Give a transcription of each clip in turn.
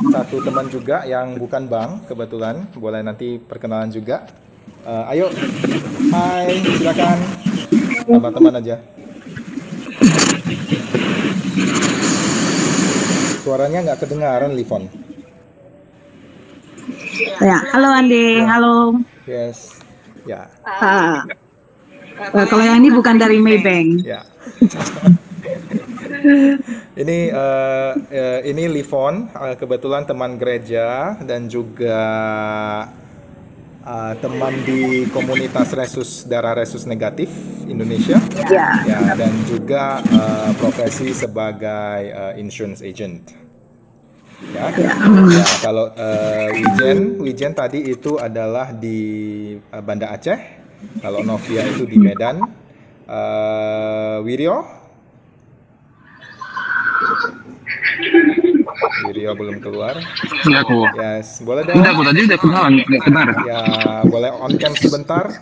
satu teman juga yang bukan Bang, kebetulan. Boleh nanti perkenalan juga. Ayo, hai, silakan. Tambah teman aja. Suaranya nggak kedengaran, Livon. Ya, halo Ande, Ya, halo. yes. Ya, Ah, kalau yang ini bukan dari Maybank. ya. Ini Livon, kebetulan teman gereja dan juga teman di komunitas resus darah resus negatif Indonesia. Ya, Ya, dan juga profesi sebagai insurance agent. Ya, ya. ya. Kalau Wijen tadi itu adalah di Banda Aceh. Kalau Novia itu di Medan. Wiryo, Wiryo belum keluar. Ini aku. Yes, boleh Ini dong. aku tadi udah kenalan, nggak kedengaran. Ya, boleh on cam sebentar.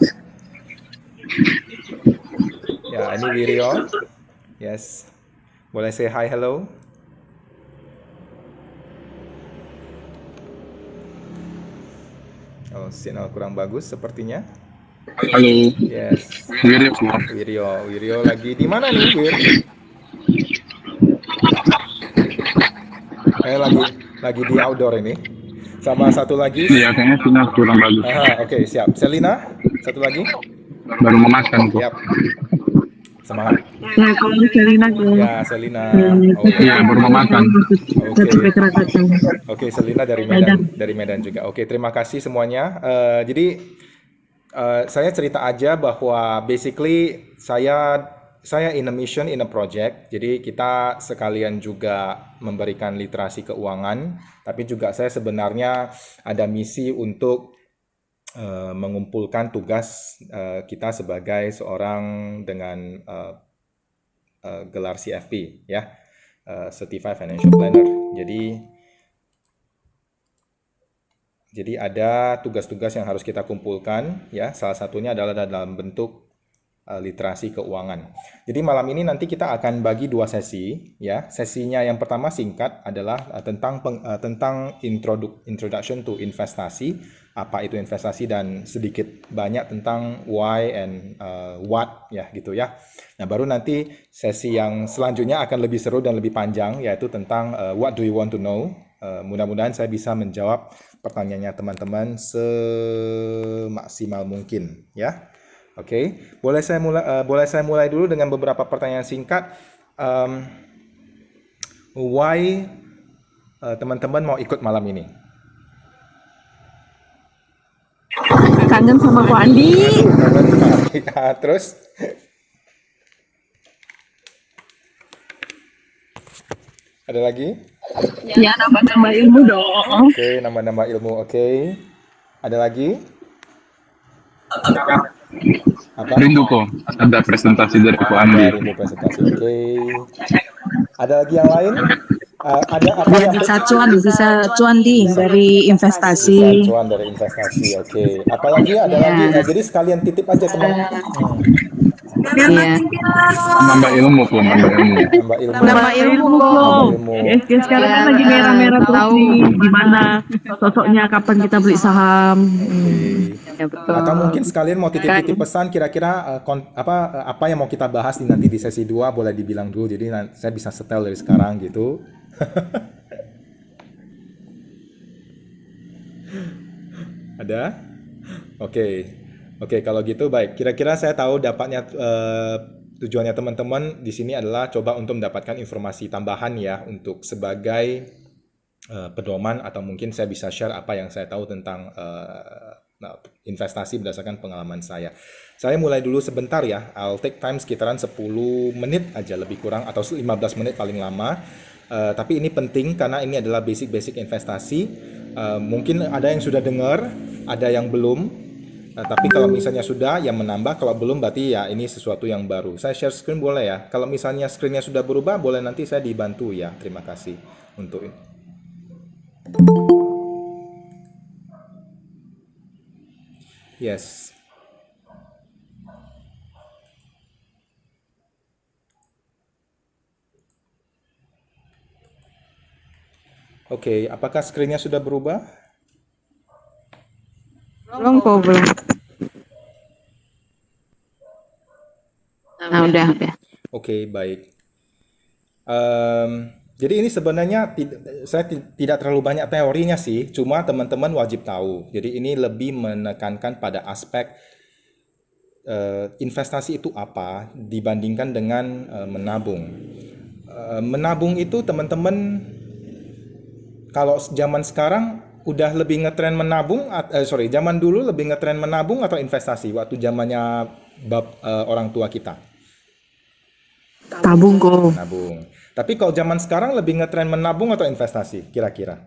Ya, ini Wiryo. Yes. Boleh say hi, hello. Oh, sinyal kurang bagus sepertinya. Halo, Yes. Wiri aku. Wiryo lagi di mana nih, Wir? Lagi di outdoor ini. Sama satu lagi. Iya, kayaknya sinyal kurang bagus. Aha, oke, siap. Selina, satu lagi. Baru mau makan kok. Yap, semangat. Ya, kalau di Selina ke Ya, Selina. Oh Iya, ya. baru mau makan. Oke. sampai Krakatau. Oke, Selina Medan. Dari Medan juga. Oke, terima kasih semuanya. Jadi saya cerita aja bahwa basically saya in a mission in a project. Jadi kita sekalian juga memberikan literasi keuangan, tapi juga saya sebenarnya ada misi untuk mengumpulkan tugas kita sebagai seorang dengan gelar CFP ya, Certified Financial Planner. Jadi ada tugas-tugas yang harus kita kumpulkan ya. Salah satunya adalah dalam bentuk literasi keuangan. Jadi malam ini nanti kita akan bagi dua sesi ya. Sesinya yang pertama singkat adalah tentang introduction to investasi, apa itu investasi dan sedikit banyak tentang why and what ya gitu ya. Nah, baru nanti sesi yang selanjutnya akan lebih seru dan lebih panjang yaitu tentang what do you want to know. Mudah-mudahan saya bisa menjawab pertanyaannya teman-teman semaksimal mungkin ya. Oke, boleh saya mulai dulu dengan beberapa pertanyaan singkat. Um, why teman-teman mau ikut malam ini? Kangen sama Ko Andi. Aduh, kangen Pak. Ya, terus ada lagi? Ya, nambah-nambah ilmu dong. Oke, nama-nama ilmu. Oke, ada lagi? Apa? Rindu kok, ada presentasi dari Ko Andi. Ada rindu presentasi. Oke. Ada lagi yang lain? Ada apa Biar yang bisa cuan di dari bisa investasi. cuan dari investasi? Oke. Apalagi ada lagi? Ya, Jadi sekalian titip aja teman. iya. Nambah ilmu kok, nambah ilmu. Nambah ilmu. Nambah ilmu Nambah kok. ilmu. ISG sekarang kan lagi merah-merah terus tahu nih. Gimana sosoknya kapan kita beli saham? Oke. ya Atau betul mungkin sekalian mau kan titip-titip pesan kira-kira apa yang mau kita bahas nanti di sesi 2 boleh dibilang dulu. Jadi saya bisa setel dari sekarang gitu. Ada? Oke. Oke, kalau gitu baik. Kira-kira saya tahu dapatnya tujuannya teman-teman di sini adalah coba untuk mendapatkan informasi tambahan ya untuk sebagai pedoman atau mungkin saya bisa share apa yang saya tahu tentang investasi berdasarkan pengalaman saya. Saya mulai dulu sebentar ya. I'll take time sekitaran 10 menit aja lebih kurang atau 15 menit paling lama. Tapi ini penting karena ini adalah basic-basic investasi. Mungkin ada yang sudah dengar, ada yang belum. Tapi kalau misalnya sudah, yang menambah. Kalau belum, berarti ya ini sesuatu yang baru. Saya share screen boleh ya? Kalau misalnya screennya sudah berubah, boleh nanti saya dibantu ya. Terima kasih untuk ini. Yes. Oke, apakah screen-nya sudah berubah? Belum kok, belum. Nah, udah. Oke, baik. Jadi ini sebenarnya saya tidak terlalu banyak teorinya sih, cuma teman-teman wajib tahu. Jadi ini lebih menekankan pada aspek investasi itu apa dibandingkan dengan menabung. Menabung itu teman-teman kalau zaman sekarang udah lebih ngetren menabung, zaman dulu lebih ngetren menabung atau investasi waktu zamannya orang tua kita. Tabung kok. Menabung. Tapi kalau zaman sekarang lebih ngetren menabung atau investasi kira-kira?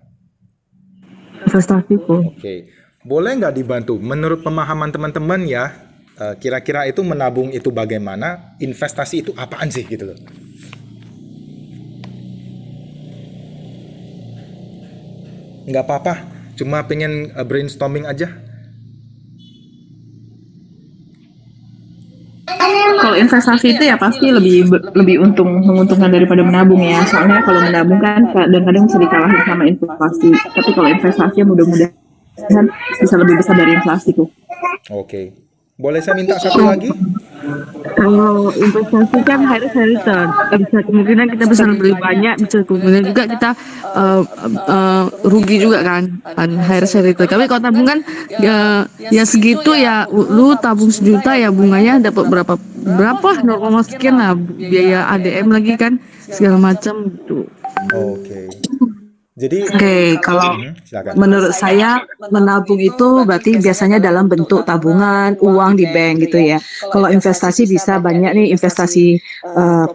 Investasi kok. Oke. Boleh nggak dibantu? Menurut pemahaman teman-teman ya, kira-kira itu menabung itu bagaimana? Investasi itu apaan sih gitu loh? Nggak apa-apa, cuma pengen brainstorming aja. Kalau investasi itu ya pasti lebih menguntungkan daripada menabung ya. Soalnya kalau menabung kan kadang-kadang bisa dikalahin sama inflasi. Tapi kalau investasi ya mudah-mudahan bisa lebih besar dari inflasi kok. Oke. Boleh saya minta satu lagi? Kalau investasi kan harus return. Bisa kemungkinan kita bisa beli banyak, bisa kemungkinan juga kita rugi juga kan, harus return. Tapi kalau tabung kan ya segitu ya, lu tabung 1 juta ya bunganya dapat berapa 0, sekian lah, biaya ADM lagi kan segala macam gitu. Oke. Jadi, Oke, kalau silakan. menurut saya menabung itu berarti biasanya dalam bentuk tabungan, uang di bank gitu ya. Kalau investasi bisa banyak nih, investasi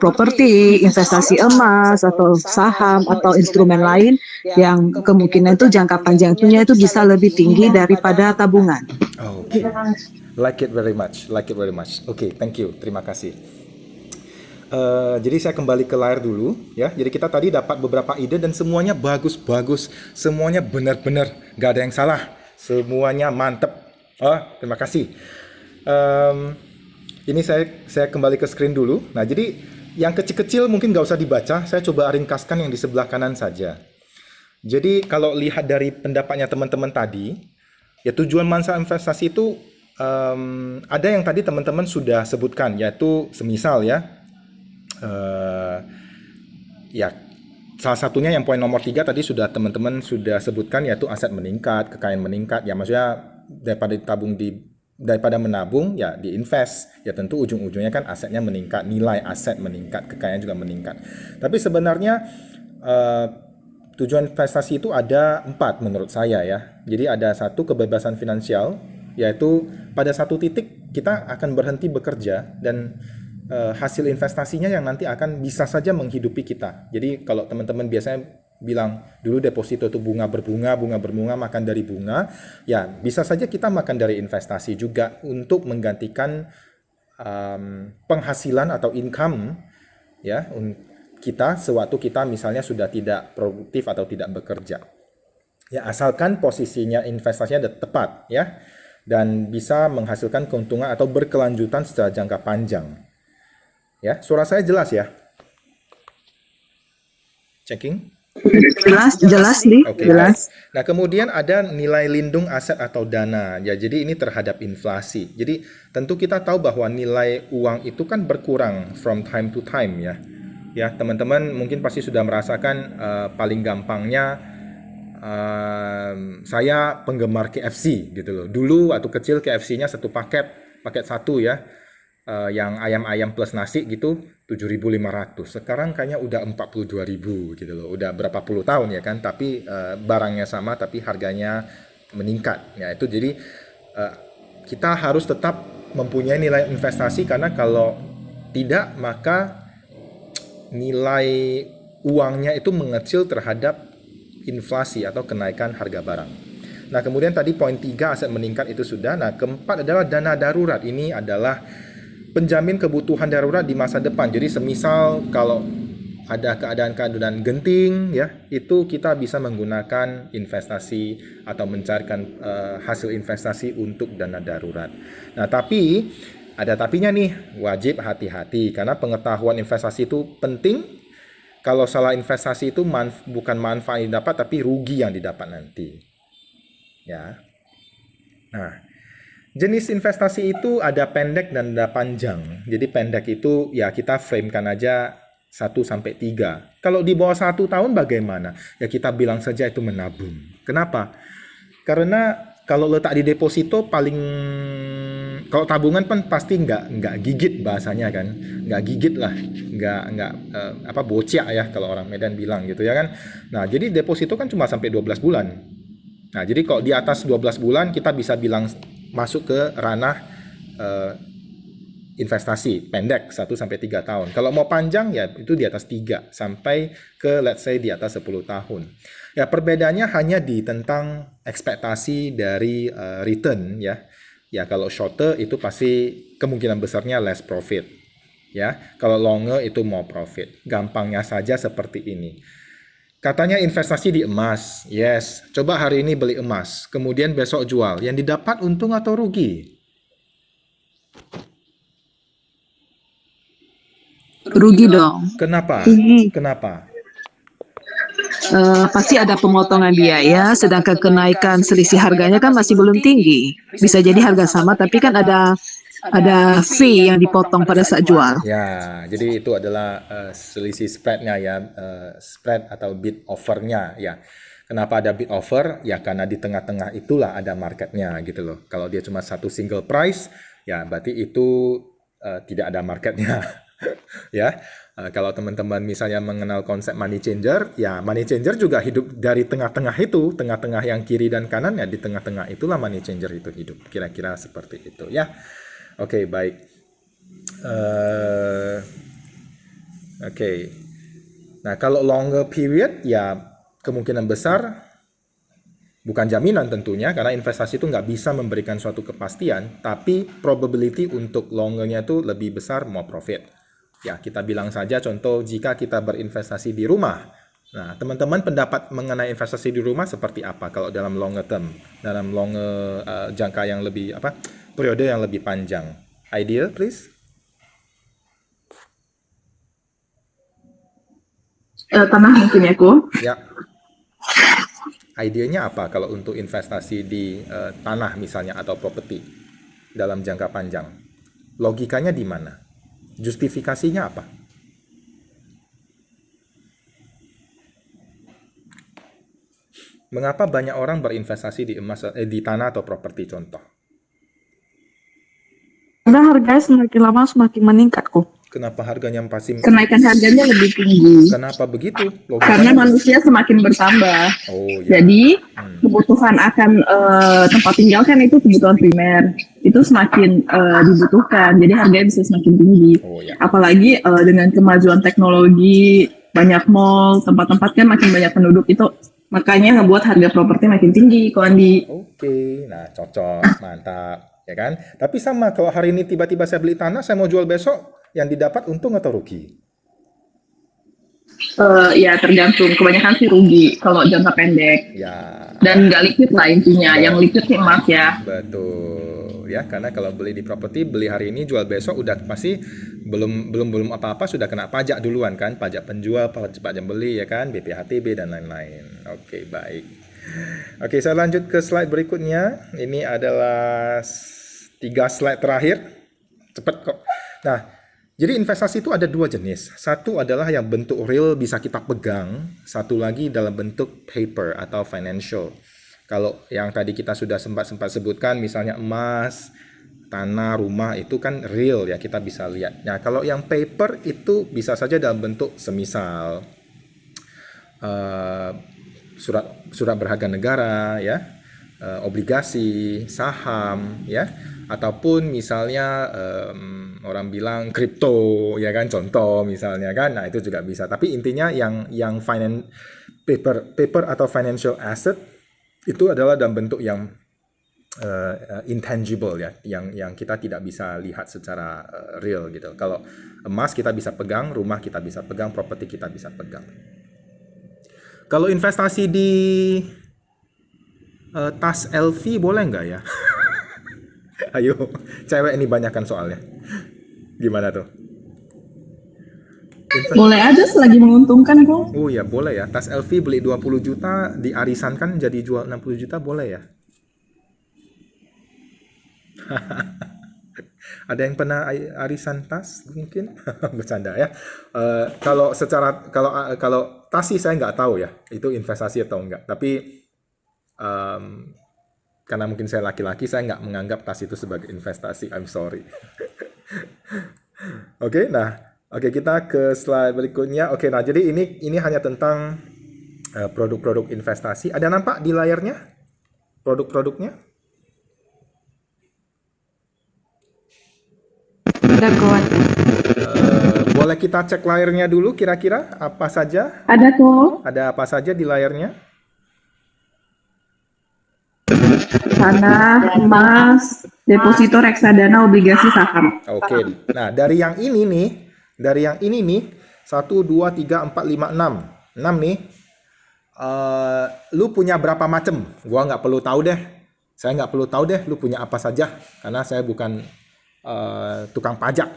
properti, investasi emas atau saham atau instrumen lain yang kemungkinan itu jangka panjangnya itu bisa lebih tinggi daripada tabungan. Oke. Like it very much. Like it very much. Oke, thank you. Terima kasih. Jadi saya kembali ke layar dulu ya. Jadi kita tadi dapat beberapa ide dan semuanya bagus-bagus, semuanya benar-benar gak ada yang salah, semuanya mantep. Oh, terima kasih. Ini saya kembali ke screen dulu. Nah, jadi yang kecil-kecil mungkin gak usah dibaca. Saya coba ringkaskan yang di sebelah kanan saja. Jadi kalau lihat dari pendapatnya teman-teman tadi, ya tujuan masa investasi itu ada yang tadi teman-teman sudah sebutkan, yaitu semisal ya salah satunya yang poin nomor 3 tadi sudah teman-teman sudah sebutkan, yaitu aset meningkat, kekayaan meningkat. Ya maksudnya daripada menabung ya diinvest, ya tentu ujung-ujungnya kan asetnya meningkat, nilai aset meningkat, kekayaan juga meningkat. Tapi sebenarnya tujuan investasi itu ada 4 menurut saya ya. Jadi ada 1 kebebasan finansial, yaitu pada satu titik kita akan berhenti bekerja dan hasil investasinya yang nanti akan bisa saja menghidupi kita. Jadi kalau teman-teman biasanya bilang dulu deposito itu bunga berbunga makan dari bunga, ya bisa saja kita makan dari investasi juga untuk menggantikan penghasilan atau income ya kita sewaktu kita misalnya sudah tidak produktif atau tidak bekerja. Ya asalkan posisinya investasinya tepat ya dan bisa menghasilkan keuntungan atau berkelanjutan secara jangka panjang. Ya, suara saya jelas ya? Checking? Jelas nih, Oke, jelas. baik. Nah, kemudian ada nilai lindung aset atau dana. Ya, jadi ini terhadap inflasi. Jadi, tentu kita tahu bahwa nilai uang itu kan berkurang from time to time ya. Ya, teman-teman mungkin pasti sudah merasakan paling gampangnya saya penggemar KFC gitu loh. Dulu waktu kecil KFC-nya satu paket 1 ya. Yang ayam-ayam plus nasi gitu 7.500. Sekarang kayaknya udah 42.000 gitu loh. Udah berapa puluh tahun ya kan, tapi barangnya sama tapi harganya meningkat. Ya itu jadi kita harus tetap mempunyai nilai investasi karena kalau tidak maka nilai uangnya itu mengecil terhadap inflasi atau kenaikan harga barang. Nah, kemudian tadi poin 3 aset meningkat itu sudah. Nah, keempat adalah dana darurat. Ini adalah penjamin kebutuhan darurat di masa depan. Jadi semisal kalau ada keadaan genting ya, itu kita bisa menggunakan investasi atau mencarikan hasil investasi untuk dana darurat. Nah, tapi ada tapinya nih, wajib hati-hati karena pengetahuan investasi itu penting Kalau salah investasi itu bukan manfaat yang didapat, tapi rugi yang didapat nanti. Ya. Nah, jenis investasi itu ada pendek dan ada panjang. Jadi pendek itu ya kita framekan aja 1 sampai 3. Kalau di bawah 1 tahun bagaimana? Ya kita bilang saja itu menabung. Kenapa? Karena kalau letak di deposito paling, kalau tabungan kan pasti nggak gigit bahasanya kan, nggak gigit lah, nggak apa bocah ya kalau orang Medan bilang gitu ya kan. Nah jadi deposito kan cuma sampai 12 bulan. Nah jadi kalau di atas 12 bulan kita bisa bilang masuk ke ranah eh, investasi pendek 1 sampai 3 tahun. Kalau mau panjang ya itu di atas 3 sampai ke let's say di atas 10 tahun. Ya perbedaannya hanya di tentang ekspektasi dari return ya. Ya kalau shorter itu pasti kemungkinan besarnya less profit. Ya, kalau longer itu more profit. Gampangnya saja seperti ini. Katanya investasi di emas. Yes, coba hari ini beli emas, kemudian besok jual. Yang didapat untung atau rugi? Rugi dong. Kenapa? Rugi. Kenapa? Pasti ada pemotongan biaya, sedangkan kenaikan selisih harganya kan masih belum tinggi. Bisa jadi harga sama, tapi kan ada fee yang dipotong pada saat jual. Ya, jadi itu adalah selisih spread-nya ya, spread atau bid offer-nya ya. Kenapa ada bid offer? Ya karena di tengah-tengah itulah ada market-nya gitu loh. Kalau dia cuma satu single price, ya berarti itu tidak ada market-nya. Ya, kalau teman-teman misalnya mengenal konsep money changer, ya money changer juga hidup dari tengah-tengah itu, tengah-tengah yang kiri dan kanan ya di tengah-tengah itulah money changer itu hidup. Kira-kira seperti itu ya. Oke, baik. Oke. Nah, kalau longer period ya kemungkinan besar bukan jaminan tentunya karena investasi itu nggak bisa memberikan suatu kepastian, tapi probability untuk longernya itu lebih besar more profit. Ya, kita bilang saja contoh jika kita berinvestasi di rumah. Nah, teman-teman pendapat mengenai investasi di rumah seperti apa kalau dalam longer term, dalam longer jangka yang lebih periode yang lebih panjang. Idea, please. Tanah mungkin ya, Ko. Ya. Idenya apa kalau untuk investasi di tanah misalnya atau properti dalam jangka panjang? Logikanya di mana? Justifikasinya apa? Mengapa banyak orang berinvestasi di emas, di tanah atau properti contoh? Karena harganya semakin lama semakin meningkat, Ko. Kenapa harganya pasti? Kenaikan harganya lebih tinggi Kenapa begitu? karena manusia semakin bertambah. Oh ya. Jadi kebutuhan akan tempat tinggal kan itu kebutuhan primer, itu semakin dibutuhkan. Jadi harganya bisa semakin tinggi. Oh ya. Apalagi dengan kemajuan teknologi, banyak mall, tempat-tempat kan makin banyak penduduk itu, makanya ngebuat harga properti makin tinggi, Ko Andi. Oke, nah cocok, mantap, ya kan? Tapi sama kalau hari ini tiba-tiba saya beli tanah, saya mau jual besok, yang didapat untung atau rugi? Ya tergantung, kebanyakan sih rugi kalau jangka pendek. Ya, Dan nggak liquid lah intinya, yang liquid sih emas ya. betul. Ya, karena kalau beli di properti, beli hari ini, jual besok, udah pasti belum apa-apa sudah kena pajak duluan kan, pajak penjual, pajak beli ya kan, BPHTB dan lain-lain. Oke, baik. Oke, saya lanjut ke slide berikutnya. Ini adalah 3 slide terakhir. Cepet kok. Nah, jadi investasi itu ada 2 jenis. Satu adalah yang bentuk real bisa kita pegang, satu lagi dalam bentuk paper atau financial. Kalau yang tadi kita sudah sempat sebutkan misalnya emas, tanah, rumah itu kan real ya, kita bisa lihat. Nah, kalau yang paper itu bisa saja dalam bentuk semisal surat berharga negara ya, obligasi, saham ya, ataupun misalnya orang bilang kripto ya kan, contoh misalnya kan. Nah, itu juga bisa. Tapi intinya yang paper atau financial asset itu adalah dalam bentuk yang intangible ya, yang kita tidak bisa lihat secara real gitu. Kalau emas kita bisa pegang, rumah kita bisa pegang, properti kita bisa pegang. Kalau investasi di tas LV boleh nggak ya? Ayo, cewek ini banyakkan soalnya. Gimana tuh? Boleh aja selagi menguntungkan kok. Oh ya, boleh ya. Tas LV beli 20 juta, diarisankan jadi jual 60 juta, boleh ya? Ada yang pernah arisan tas mungkin? Bercanda ya. Kalau tas sih saya nggak tahu ya, itu investasi atau enggak. Tapi em, karena mungkin saya laki-laki, saya nggak menganggap tas itu sebagai investasi. I'm sorry. Oke, oke kita ke slide berikutnya. Oke, nah jadi ini hanya tentang produk-produk investasi. Ada nampak di layarnya produk-produknya? Udah kuat. Boleh kita cek layarnya dulu kira-kira apa saja? Ada kok. Ada apa saja di layarnya? Tanah, emas, deposito, reksadana, obligasi, saham. Oke. Nah, dari yang ini nih, 1 2 3 4 5 6. 6 nih. Lu punya berapa macam? Gua nggak perlu tahu deh. Saya nggak perlu tahu deh lu punya apa saja karena saya bukan tukang pajak.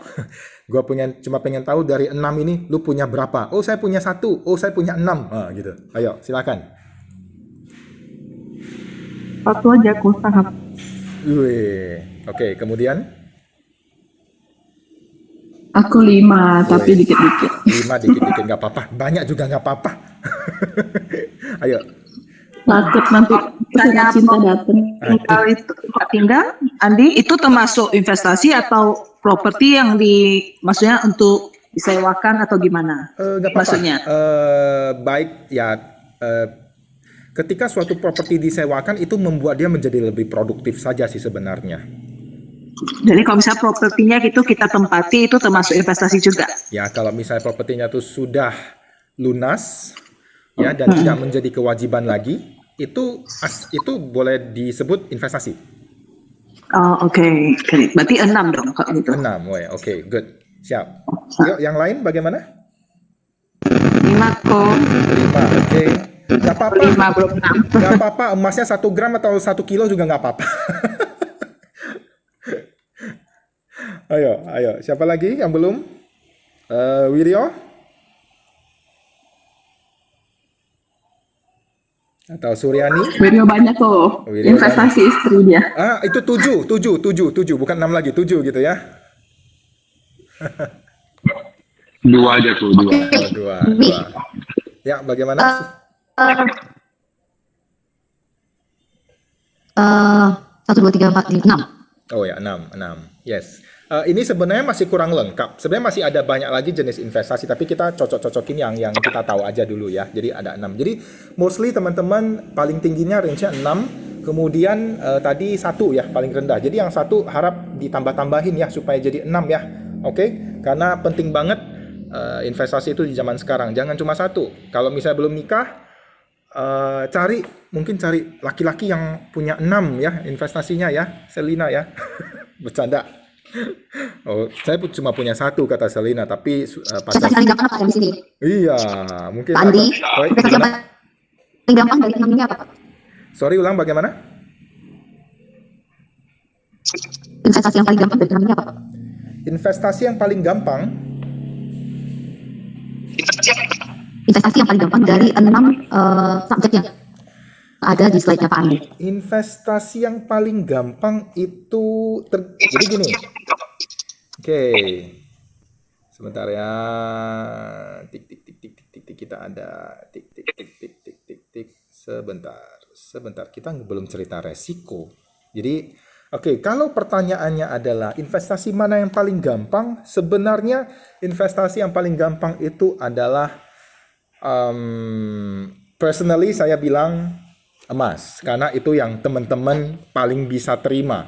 Gua cuma pengen tahu dari 6 ini lu punya berapa? Oh, saya punya 1. Oh, saya punya 6. Gitu. Ayo, silakan. Satu aja aku saham. Wih. Oke, kemudian Aku 5, tapi dikit-dikit. 5 dikit-dikit nggak apa-apa. Banyak juga nggak apa-apa. Ayo. Takut nanti surat cinta datang. Kalau itu tempat tinggal, Andi, itu termasuk investasi atau properti yang maksudnya untuk disewakan atau gimana? Nggak apa-apa. Maksudnya? Baik ya. Ketika suatu properti disewakan itu membuat dia menjadi lebih produktif saja sih sebenarnya. Jadi kalau misalnya propertinya gitu kita tempati itu termasuk investasi juga. Ya kalau misalnya propertinya itu sudah lunas ya dan tidak menjadi kewajiban lagi, itu boleh disebut investasi. Oh oke. Berarti 6 dong kalau gitu. 6, oke, good. Siap. Yuk yang lain bagaimana? 5 kok. 5, oke. Nggak apa-apa. 5 belum 6. Nggak apa-apa, emasnya 1 gram atau 1 kilo juga nggak apa-apa. Ayo. Siapa lagi yang belum? Wiryo? Atau Suryani? Wiryo banyak kok. Wiryo Investasi istri dia. Itu 7, bukan 6 lagi, 7 gitu ya. 2 aja tuh, 2. Oh, 2. Ya, bagaimana? 1, 2, 3, 4, 5, 6. Oh ya, 6. Yes. Ini sebenarnya masih kurang lengkap. Sebenarnya masih ada banyak lagi jenis investasi, tapi kita cocok-cocokin yang kita tahu aja dulu ya. Jadi ada 6. Jadi mostly teman-teman paling tingginya range-nya 6. Kemudian tadi 1 ya, paling rendah. Jadi yang 1 harap ditambah-tambahin ya supaya jadi 6 ya. Oke? Karena penting banget investasi itu di zaman sekarang. Jangan cuma 1. Kalau misalnya belum nikah, cari laki-laki yang punya 6 ya investasinya ya, Selina ya. Bercanda. Oh, saya cuma punya 1 kata Selina, tapi Investasi paling gampang apa yang di sini? Iya, mungkin Pak Andi, investasi yang gimana? paling gampang dari 6 ini apa? Sorry, ulang bagaimana? Investasi yang paling gampang dari 6 ini apa? Investasi yang paling gampang Investasi yang paling gampang dari 6 subjek yang ada di slide-nya Pak Andi. Investasi yang paling gampang itu jadi gini. Oke. Sebentar ya. Tik kita ada tik. Sebentar. Kita belum cerita resiko. Jadi, oke, kalau pertanyaannya adalah investasi mana yang paling gampang? Sebenarnya investasi yang paling gampang itu adalah personally saya bilang emas, karena itu yang teman-teman paling bisa terima.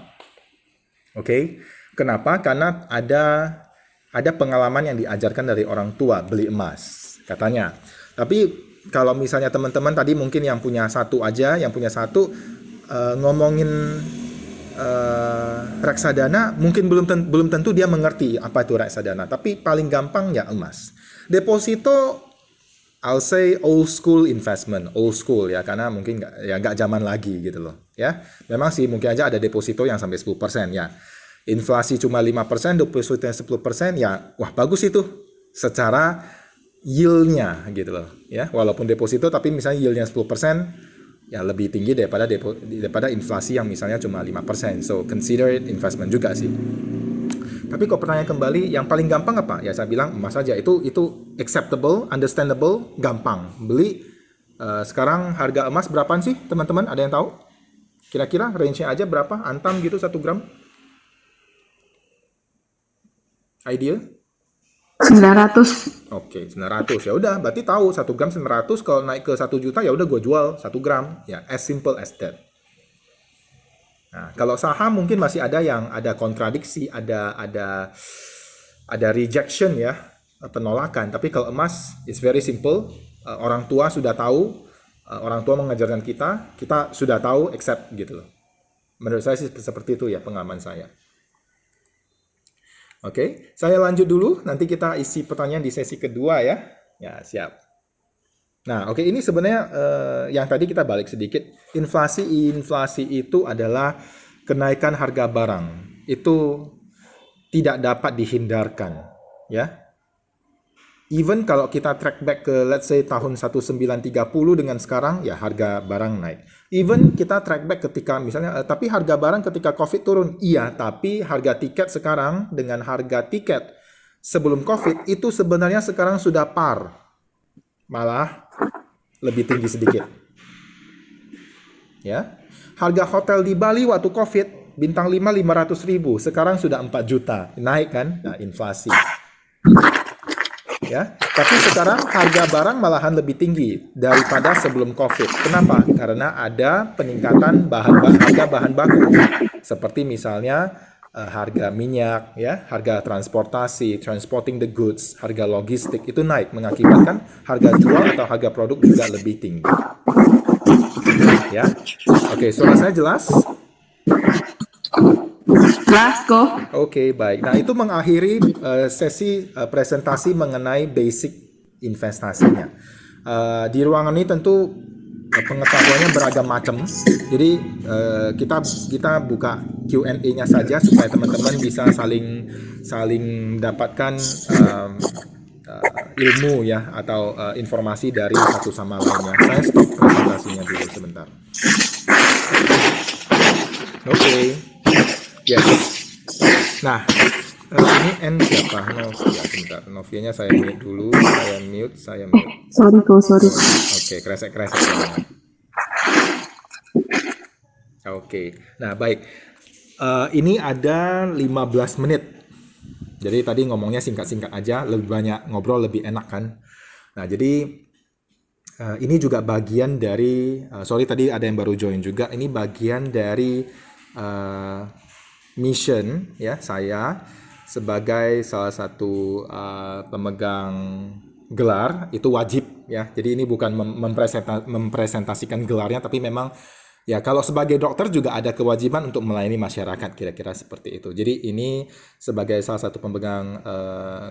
Oke? Kenapa? Karena ada pengalaman yang diajarkan dari orang tua beli emas, katanya. Tapi kalau misalnya teman-teman tadi mungkin yang punya 1 aja, ngomongin reksadana, mungkin belum tentu dia mengerti apa itu reksadana. Tapi paling gampang ya emas. Deposito, I'll say old school investment, old school ya, karena mungkin nggak zaman lagi gitu loh ya. Memang sih mungkin aja ada deposito yang sampai 10% ya. Inflasi cuma 5%, deposito yang 10% ya, wah bagus itu. Secara yield-nya gitu loh ya. Walaupun deposito tapi misalnya yield-nya 10% ya lebih tinggi daripada inflasi yang misalnya cuma 5%. So consider it investment juga sih. Tapi kok pertanyaan kembali, yang paling gampang apa? Ya saya bilang emas saja. Itu acceptable, understandable, gampang. Beli sekarang harga emas berapaan sih teman-teman? Ada yang tahu? Kira-kira range-nya aja berapa? Antam gitu 1 gram? Idea? 900. Oke, 900. Ya udah, berarti tahu 1 gram 900, kalau naik ke 1 juta ya udah gue jual 1 gram. Ya, as simple as that. Nah, kalau saham mungkin masih ada yang ada kontradiksi, ada rejection ya, penolakan. Tapi kalau emas, it's very simple. Orang tua sudah tahu, orang tua mengajarkan kita sudah tahu, accept gitu loh. Menurut saya sih seperti itu ya pengalaman saya. Oke, saya lanjut dulu. Nanti kita isi pertanyaan di sesi kedua ya. Ya, siap. Nah, oke, ini sebenarnya yang tadi kita balik sedikit. Inflasi itu adalah kenaikan harga barang. Itu tidak dapat dihindarkan, ya. Even kalau kita track back ke let's say tahun 1930 dengan sekarang, ya harga barang naik. Even kita track back ketika misalnya, tapi harga barang ketika COVID turun, iya, tapi harga tiket sekarang dengan harga tiket sebelum COVID itu sebenarnya sekarang sudah par. Malah lebih tinggi sedikit. Ya. Harga hotel di Bali waktu COVID, bintang 5 500.000, sekarang sudah 4 juta. Naik kan? Nah, inflasi. Ya, tapi sekarang harga barang malahan lebih tinggi daripada sebelum COVID. Kenapa? Karena ada peningkatan harga bahan baku, seperti misalnya harga minyak, ya, harga transportasi, transporting the goods, harga logistik itu naik, mengakibatkan harga jual atau harga produk juga lebih tinggi. Ya, oke, suara saya jelas? Jelas kok. Oke, baik. Nah, itu mengakhiri sesi presentasi mengenai basic investasinya. Di ruangan ini tentu pengetahuannya beragam macam. Jadi kita buka Q&A-nya saja supaya teman-teman bisa saling dapatkan ilmu ya atau informasi dari satu sama lainnya. Saya stop presentasinya dulu sebentar. Oke. Yes. Nah, ini N siapa? Novia, sebentar. Novianya saya mute dulu. Saya mute. Sorry. Oke, kresek-kresek. Oke, nah baik. Ini ada 15 menit. Jadi tadi ngomongnya singkat-singkat aja, lebih banyak ngobrol lebih enak kan. Nah, jadi ini juga bagian dari, sorry tadi ada yang baru join juga. Ini bagian dari mission ya saya sebagai salah satu pemegang gelar itu wajib ya. Jadi ini bukan mempresentasikan gelarnya, tapi memang ya kalau sebagai dokter juga ada kewajiban untuk melayani masyarakat, kira-kira seperti itu. Jadi ini sebagai salah satu pemegang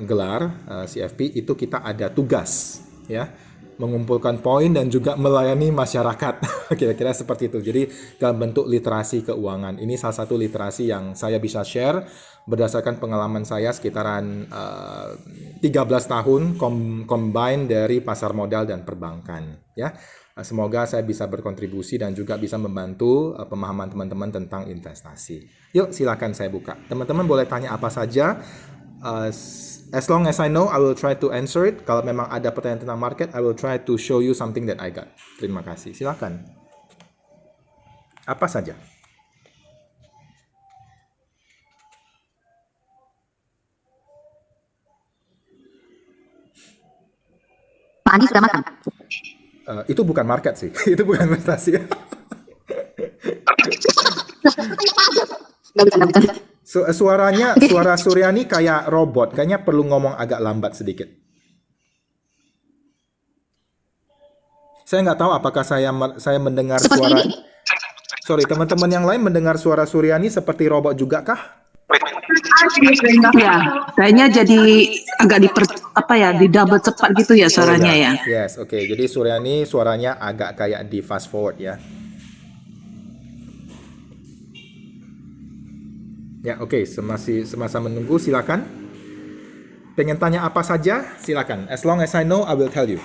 gelar CFP itu kita ada tugas ya, mengumpulkan poin dan juga melayani masyarakat. Kira-kira seperti itu. Jadi dalam bentuk literasi keuangan. Ini salah satu literasi yang saya bisa share berdasarkan pengalaman saya sekitaran 13 tahun combine dari pasar modal dan perbankan. Ya, semoga saya bisa berkontribusi dan juga bisa membantu pemahaman teman-teman tentang investasi. Yuk, silakan saya buka. Teman-teman boleh tanya apa saja. As long as I know, I will try to answer it. Kalau memang ada pertanyaan tentang market, I will try to show you something that I got. Terima kasih. Silakan. Apa saja? Pak Andi sudah makan. Itu bukan market sih. Itu bukan investasi. Nggak bisa. Suara Suryani kayak robot. Kayaknya perlu ngomong agak lambat sedikit. Saya nggak tahu apakah saya mendengar Seperti suara. ini. Sorry, teman-teman yang lain mendengar suara Suryani seperti robot juga kah? Ya, kayaknya jadi agak di double cepat gitu ya suaranya ya. Yes, oke. Jadi Suryani suaranya agak kayak di fast forward ya. Ya, oke. Semasa menunggu silakan. Pengen tanya apa saja, silakan. As long as I know, I will tell you.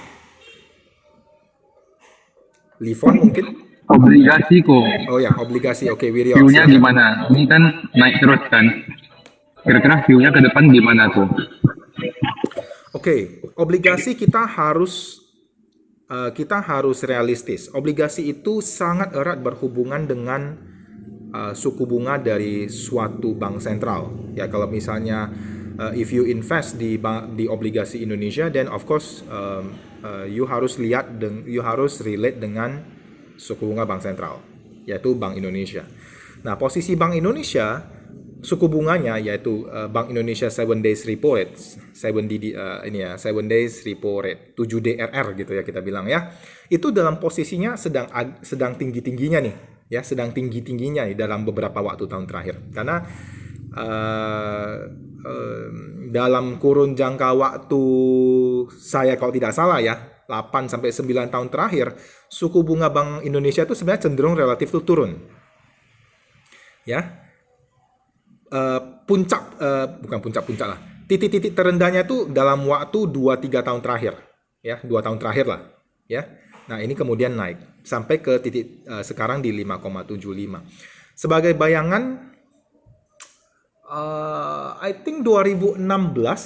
Livon mungkin? Obligasi kok. Oh ya, obligasi. Oke, Wiryo. View-nya silakan. gimana? Ini kan naik terus kan. Kira-kira view-nya ke depan gimana tuh? Oke, obligasi kita harus realistis. Obligasi itu sangat erat berhubungan dengan suku bunga dari suatu bank sentral. Ya, kalau misalnya if you invest di obligasi Indonesia, then of course you harus relate dengan suku bunga bank sentral, yaitu Bank Indonesia. Nah, posisi Bank Indonesia, suku bunganya yaitu Bank Indonesia 7 days repo rate, 7 days repo rate, 7 DRR gitu ya kita bilang ya. Itu dalam posisinya sedang tinggi-tingginya nih, ya, sedang tinggi-tingginya nih dalam beberapa waktu tahun terakhir. Karena dalam kurun jangka waktu saya kalau tidak salah ya, 8 sampai 9 tahun terakhir, suku bunga Bank Indonesia itu sebenarnya cenderung relatif tuh turun. Ya. Bukan puncak-puncak lah. Titik-titik terendahnya itu dalam waktu 2-3 tahun terakhir. Ya, 2 tahun terakhir lah, ya. Nah, ini kemudian naik sampai ke titik sekarang di 5,75. Sebagai bayangan I think 2016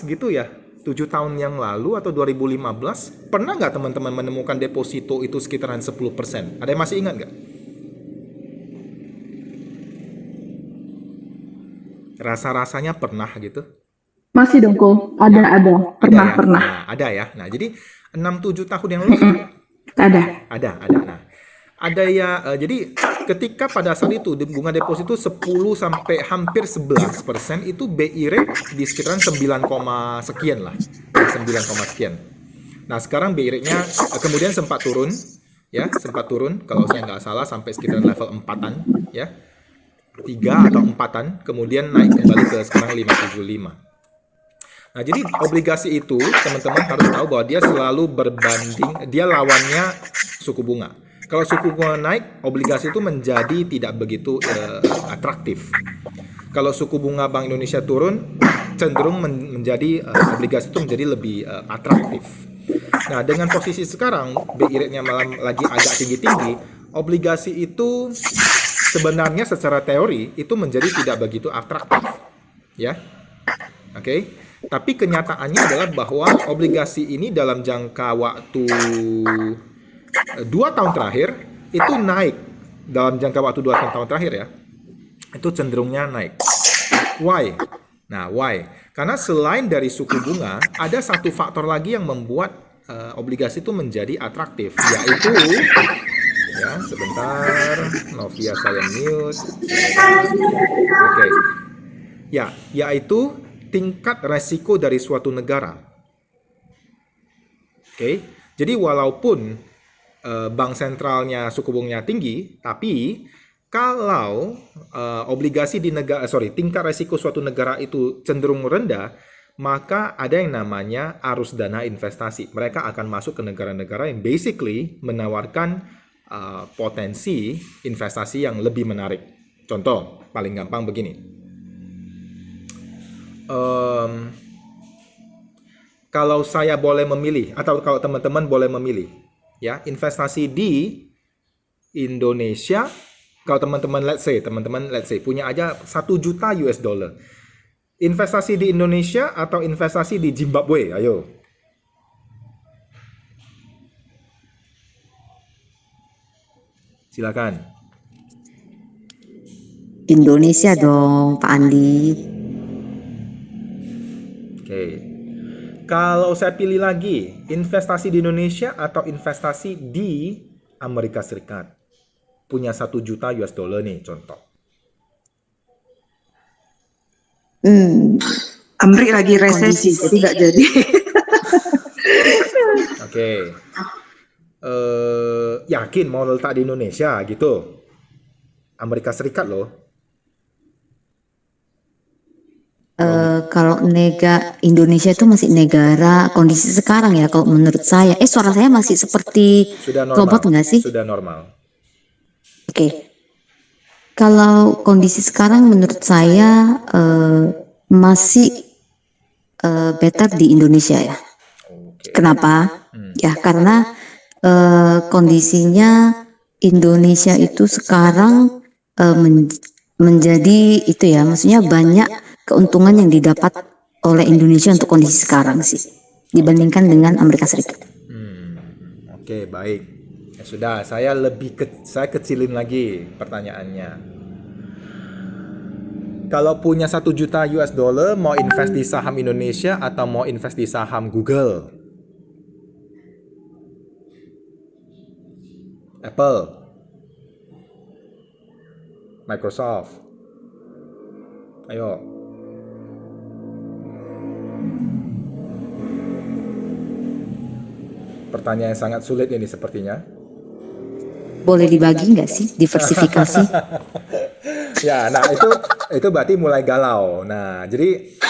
gitu ya, 7 tahun yang lalu atau 2015, pernah nggak teman-teman menemukan deposito itu sekitaran 10%? Ada yang masih ingat nggak? Rasa-rasanya pernah gitu? Masih dong, Ko. Ada. Pernah, ya? pernah. Nah, ada ya. Nah, jadi 6-7 tahun yang lalu Ada. ada. Nah, ada ya. Jadi ketika pada saat itu bunga deposito 10 sampai hampir 11%, itu BI rate di sekitaran 9, sekian lah. 9, sekian. Nah, sekarang BI rate-nya kemudian sempat turun, ya, kalau saya nggak salah sampai sekitaran level 4-an, ya. 3 atau 4-an, kemudian naik kembali ke sekarang 5,75. Nah, jadi obligasi itu teman-teman harus tahu bahwa dia selalu dia lawannya suku bunga. Kalau suku bunga naik, obligasi itu menjadi tidak begitu atraktif. Kalau suku bunga Bank Indonesia turun, cenderung menjadi obligasi itu menjadi lebih atraktif. Nah, dengan posisi sekarang BI rate-nya malah lagi agak tinggi-tinggi, obligasi itu sebenarnya secara teori itu menjadi tidak begitu atraktif, ya. Oke. Tapi kenyataannya adalah bahwa obligasi ini dalam jangka waktu 2 tahun terakhir itu naik. Dalam jangka waktu 2 tahun terakhir ya, itu cenderungnya naik. Why? Nah, why? Karena selain dari suku bunga, ada satu faktor lagi yang membuat obligasi itu menjadi atraktif, yaitu ya, sebentar, Novia saya mute. Oke. Ya, yaitu tingkat resiko dari suatu negara. Oke. Jadi walaupun bank sentralnya suku bunganya tinggi, tapi kalau obligasi di tingkat resiko suatu negara itu cenderung rendah, maka ada yang namanya arus dana investasi. Mereka akan masuk ke negara-negara yang basically menawarkan potensi investasi yang lebih menarik. Contoh paling gampang begini, kalau saya boleh memilih atau kalau teman-teman boleh memilih, ya, investasi di Indonesia, kalau teman-teman let's say punya aja 1 juta US dollar, investasi di Indonesia atau investasi di Zimbabwe, ayo. Silakan. Indonesia dong, Pak Andi. Oke. Kalau saya pilih lagi, investasi di Indonesia atau investasi di Amerika Serikat. Punya 1 juta US dollar nih, contoh. Amri lagi resesi, jadi nggak jadi. Oke. Yakin mau letak di Indonesia gitu? Amerika Serikat loh. Kalau Indonesia itu masih negara kondisi sekarang ya, kalau menurut saya. Suara saya masih seperti Sudah normal. robot nggak sih? Sudah normal. Oke. Kalau kondisi sekarang menurut saya masih better di Indonesia ya. Oke. Kenapa? Ya karena kondisinya Indonesia itu sekarang menjadi itu ya, maksudnya banyak keuntungan yang didapat oleh Indonesia untuk kondisi sekarang sih dibandingkan dengan Amerika Serikat. Oke, baik. Ya sudah, saya kecilin lagi pertanyaannya. Kalau punya 1 juta US dollar, mau invest di saham Indonesia atau mau invest di saham Google? Apple, Microsoft. Ayo. Pertanyaan yang sangat sulit ini sepertinya. Boleh dibagi nggak sih diversifikasi? Ya, nah itu berarti mulai galau. Nah, jadi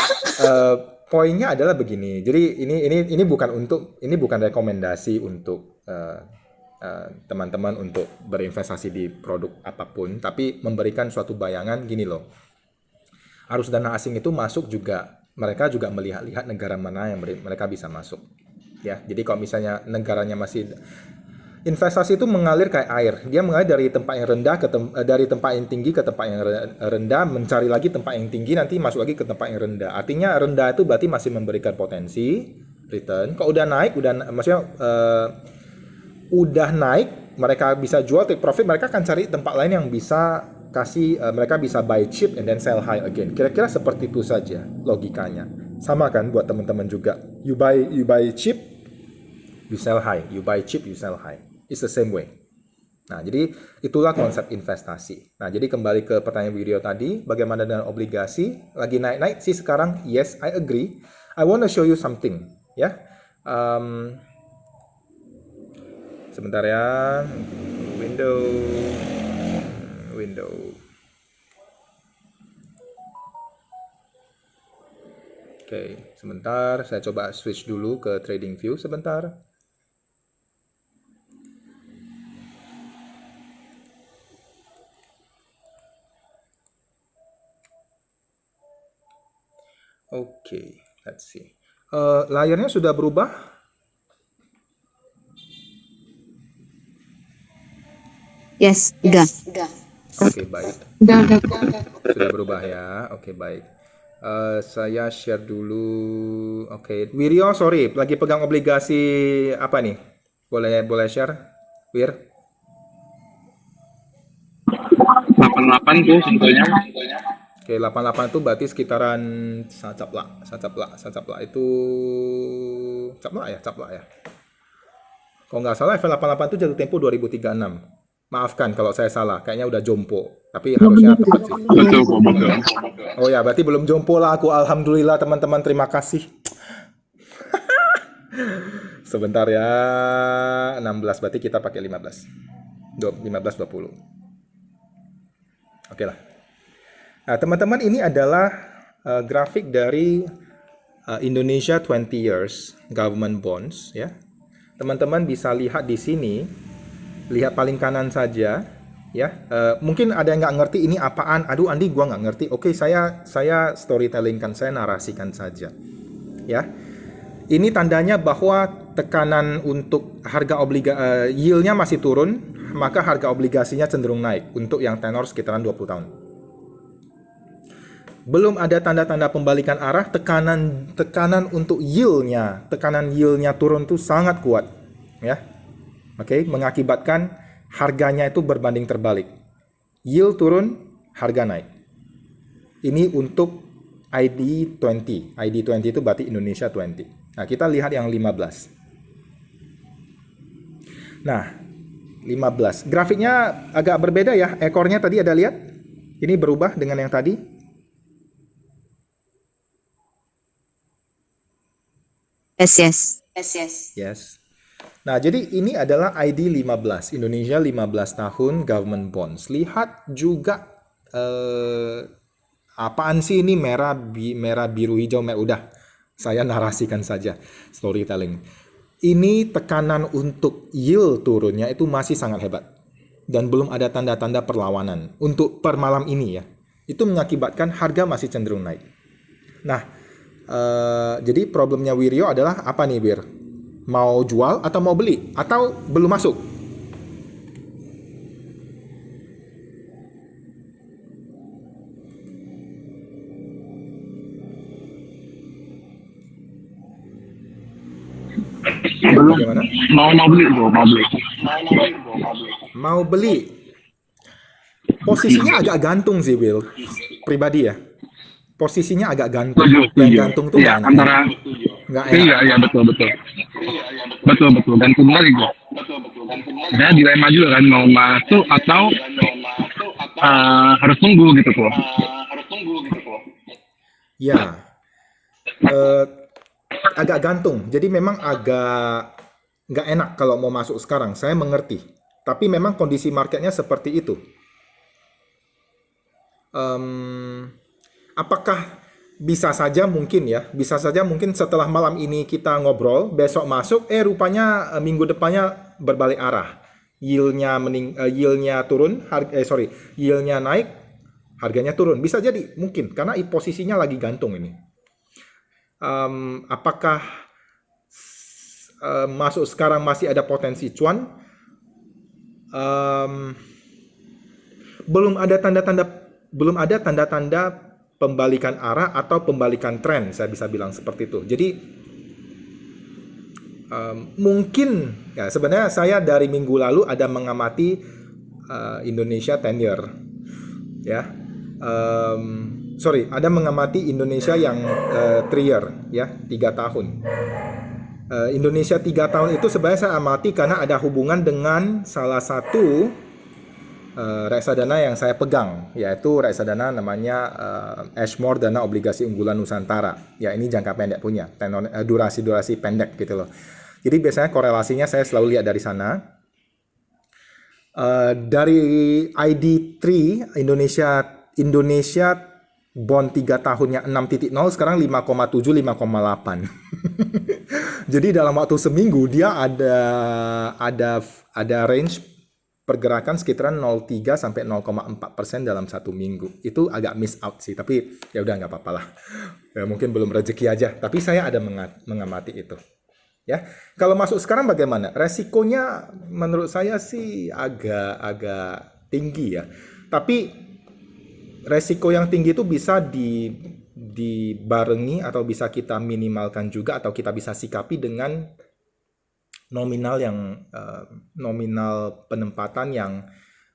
poinnya adalah begini. Jadi ini bukan rekomendasi untuk teman-teman untuk berinvestasi di produk apapun, tapi memberikan suatu bayangan gini loh. Arus dana asing itu masuk juga, mereka juga melihat-lihat negara mana yang mereka bisa masuk. Ya, jadi kalau misalnya negaranya masih investasi itu mengalir kayak air. Dia mengalir dari tempat yang rendah dari tempat yang tinggi ke tempat yang rendah, mencari lagi tempat yang tinggi, nanti masuk lagi ke tempat yang rendah. Artinya rendah itu berarti masih memberikan potensi return. Kalau udah naik, maksudnya udah naik, mereka bisa jual take profit, mereka akan cari tempat lain yang bisa mereka bisa buy cheap and then sell high again. Kira-kira seperti itu saja logikanya. Sama kan buat teman-teman juga. You buy cheap, you sell high. You buy cheap, you sell high. It's the same way. Nah, jadi itulah konsep investasi. Nah, jadi kembali ke pertanyaan video tadi, bagaimana dengan obligasi? Lagi naik-naik sih sekarang. Yes, I agree. I want to show you something. Ya, sebentar ya. Window. Oke, sebentar. Saya coba switch dulu ke trading view sebentar. Oke, let's see. Layarnya sudah berubah? Yes, udah. Oke, baik. Udah. Sudah berubah ya. Oke, baik. Saya share dulu. Oke, Wiryo, sorry, lagi pegang obligasi apa nih? Boleh share, Wir? 88 tuh sebetulnya. Oke, 88 itu berarti sekitaran Sacaplak itu Caplak ya. Kalau nggak salah F88 itu jatuh tempo 2036. Maafkan kalau saya salah, kayaknya udah jompo. Tapi harusnya tepat sih. Betul kok, betul. Oh ya, berarti belum jompo lah aku. Alhamdulillah teman-teman, terima kasih. Sebentar ya, 16 berarti kita pakai 15. 15-20. Oke lah. Nah, teman-teman, ini adalah grafik dari Indonesia 20 years government bonds ya. Teman-teman bisa lihat di sini, lihat paling kanan saja ya. Mungkin ada yang nggak ngerti ini apaan. Aduh Andi, gua nggak ngerti. Oke, saya storytellingkan, saya narasikan saja ya. Ini tandanya bahwa tekanan untuk harga yield-nya masih turun, maka harga obligasinya cenderung naik untuk yang tenor sekitaran 20 tahun. Belum ada tanda-tanda pembalikan arah, tekanan untuk tekanan yield-nya turun itu sangat kuat ya. Oke, mengakibatkan harganya itu berbanding terbalik. Yield turun, harga naik. Ini untuk ID20. ID20 itu berarti Indonesia 20. Nah, kita lihat yang 15. Nah, 15. Grafiknya agak berbeda ya. Ekornya tadi ada lihat? Ini berubah dengan yang tadi. Yes. Nah, jadi ini adalah ID 15. Indonesia 15 tahun government bonds. Lihat juga apaan sih ini merah, biru, hijau, merah. Udah, saya narasikan saja storytelling. Ini tekanan untuk yield turunnya itu masih sangat hebat. Dan belum ada tanda-tanda perlawanan. Untuk per malam ini ya. Itu mengakibatkan harga masih cenderung naik. Nah, Jadi problemnya Wiryo adalah apa nih, Bir? Mau jual atau mau beli? Atau belum masuk? Ya, Belum. bagaimana? Mau beli bro, mau beli. Mau beli. Posisinya agak gantung sih, Will. Pribadi ya. Posisinya agak gantung. Setuju, Dan setuju. gantung tuh Iya, nggak enak. antara Nggak enak. iya betul. Betul. Gantung lagi bro. Saya dilema juga kan mau masuk atau harus tunggu gitu bro. Ya. Agak gantung. Jadi memang agak nggak enak kalau mau masuk sekarang. Saya mengerti. Tapi memang kondisi marketnya seperti itu. Apakah bisa saja mungkin setelah malam ini kita ngobrol, besok masuk, rupanya minggu depannya berbalik arah. Yield-nya turun, yield-nya naik, harganya turun. Bisa jadi, mungkin, karena posisinya lagi gantung ini. Apakah masuk sekarang masih ada potensi cuan? Belum ada tanda-tanda pembalikan arah atau pembalikan tren, saya bisa bilang seperti itu. Jadi mungkin ya, sebenarnya saya dari minggu lalu ada mengamati Indonesia 10 year ya. Ada mengamati Indonesia yang 3 year ya, 3 tahun. Indonesia 3 tahun itu sebenarnya saya amati karena ada hubungan dengan salah satu reksadana yang saya pegang, yaitu reksadana namanya Ashmore Dana Obligasi Unggulan Nusantara. Ya, ini jangka pendek punya, durasi pendek gitu loh. Jadi biasanya korelasinya saya selalu lihat dari sana. Dari ID3 Indonesia bond 3 tahunnya 6.0 sekarang 5,7 5,8. Jadi dalam waktu seminggu dia ada range pergerakan sekitaran 0,3 sampai 0,4% dalam satu minggu. Itu agak miss out sih, tapi ya udah nggak apa-apa lah. Ya, mungkin belum rezeki aja, tapi saya ada mengamati itu. Ya, kalau masuk sekarang bagaimana? Resikonya menurut saya sih agak tinggi ya. Tapi resiko yang tinggi itu bisa dibarengi atau bisa kita minimalkan juga, atau kita bisa sikapi dengan nominal penempatan yang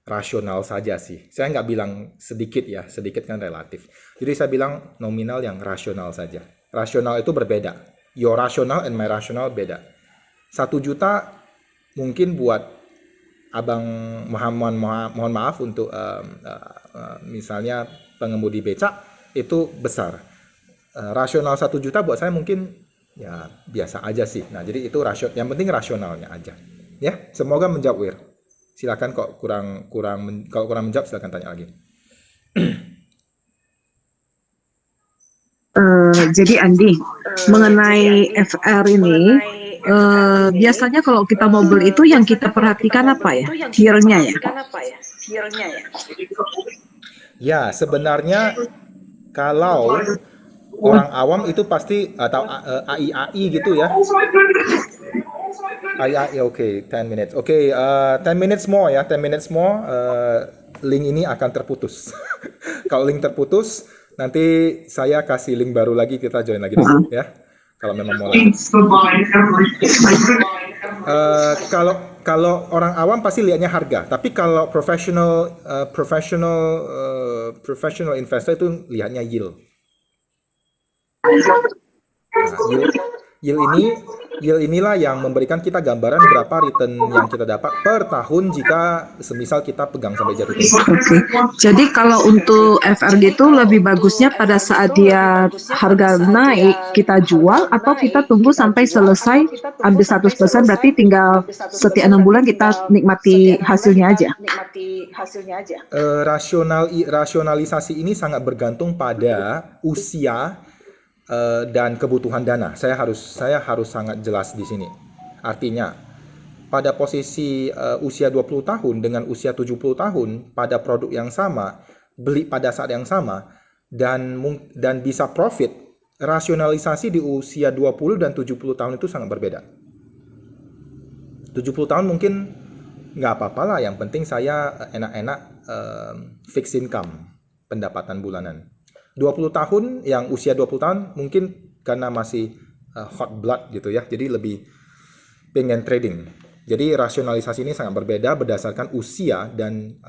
rasional saja sih. Saya nggak bilang sedikit ya, sedikit kan relatif. Jadi saya bilang nominal yang rasional saja. Rasional itu berbeda. Your rational and my rational beda. 1 juta mungkin buat abang mohon maaf untuk misalnya pengemudi becak itu besar. Rasional 1 juta buat saya mungkin ya biasa aja sih. Nah, jadi itu yang penting rasionalnya aja. Ya, semoga menjawab, Wir. Silakan kalau kurang menjawab silakan tanya lagi. Jadi Andi, mengenai FR ini, biasanya kalau kita mau beli itu yang kita perhatikan apa ya? Tier-nya ya? Ya, sebenarnya kalau orang awam itu pasti atau AI gitu ya. AI, oke, 10 minutes. Oke, 10 minutes more ya, 10 minutes more. Link ini akan terputus. Kalau link terputus, nanti saya kasih link baru lagi, kita join lagi deh, ya. Kalau memang mau lanjut. Kalau orang awam pasti lihatnya harga, tapi kalau professional investor itu lihatnya yield. Nah, yield inilah yang memberikan kita gambaran berapa return yang kita dapat per tahun jika semisal kita pegang sampai jatuh tempo. Oke. Jadi kalau untuk FRD itu lebih bagusnya pada saat dia harga naik kita jual, atau kita tunggu sampai selesai ambil 100%, berarti tinggal setiap 6 bulan kita nikmati hasilnya aja. Rasionalisasi ini sangat bergantung pada usia dan kebutuhan dana. Saya harus sangat jelas di sini. Artinya, pada posisi usia 20 tahun dengan usia 70 tahun pada produk yang sama, beli pada saat yang sama dan bisa profit rasionalisasi di usia 20 dan 70 tahun itu sangat berbeda. 70 tahun mungkin nggak apa-apa lah, yang penting saya enak-enak fixed income, pendapatan bulanan. 20 tahun, yang usia 20 tahun mungkin karena masih hot blood gitu ya, jadi lebih pengen trading. Jadi rasionalisasi ini sangat berbeda berdasarkan usia dan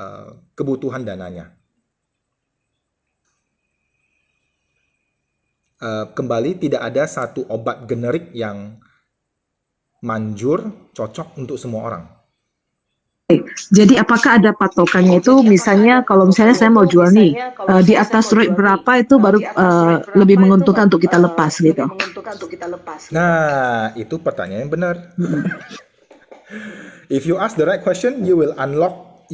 kebutuhan dananya. Kembali, tidak ada satu obat generik yang manjur, cocok untuk semua orang. Jadi apakah ada patokannya itu, misalnya kalau misalnya saya mau jual nih, di atas rate berapa itu baru lebih menguntungkan untuk kita lepas gitu. Nah, itu pertanyaan yang benar. If you ask the right question, you will unlock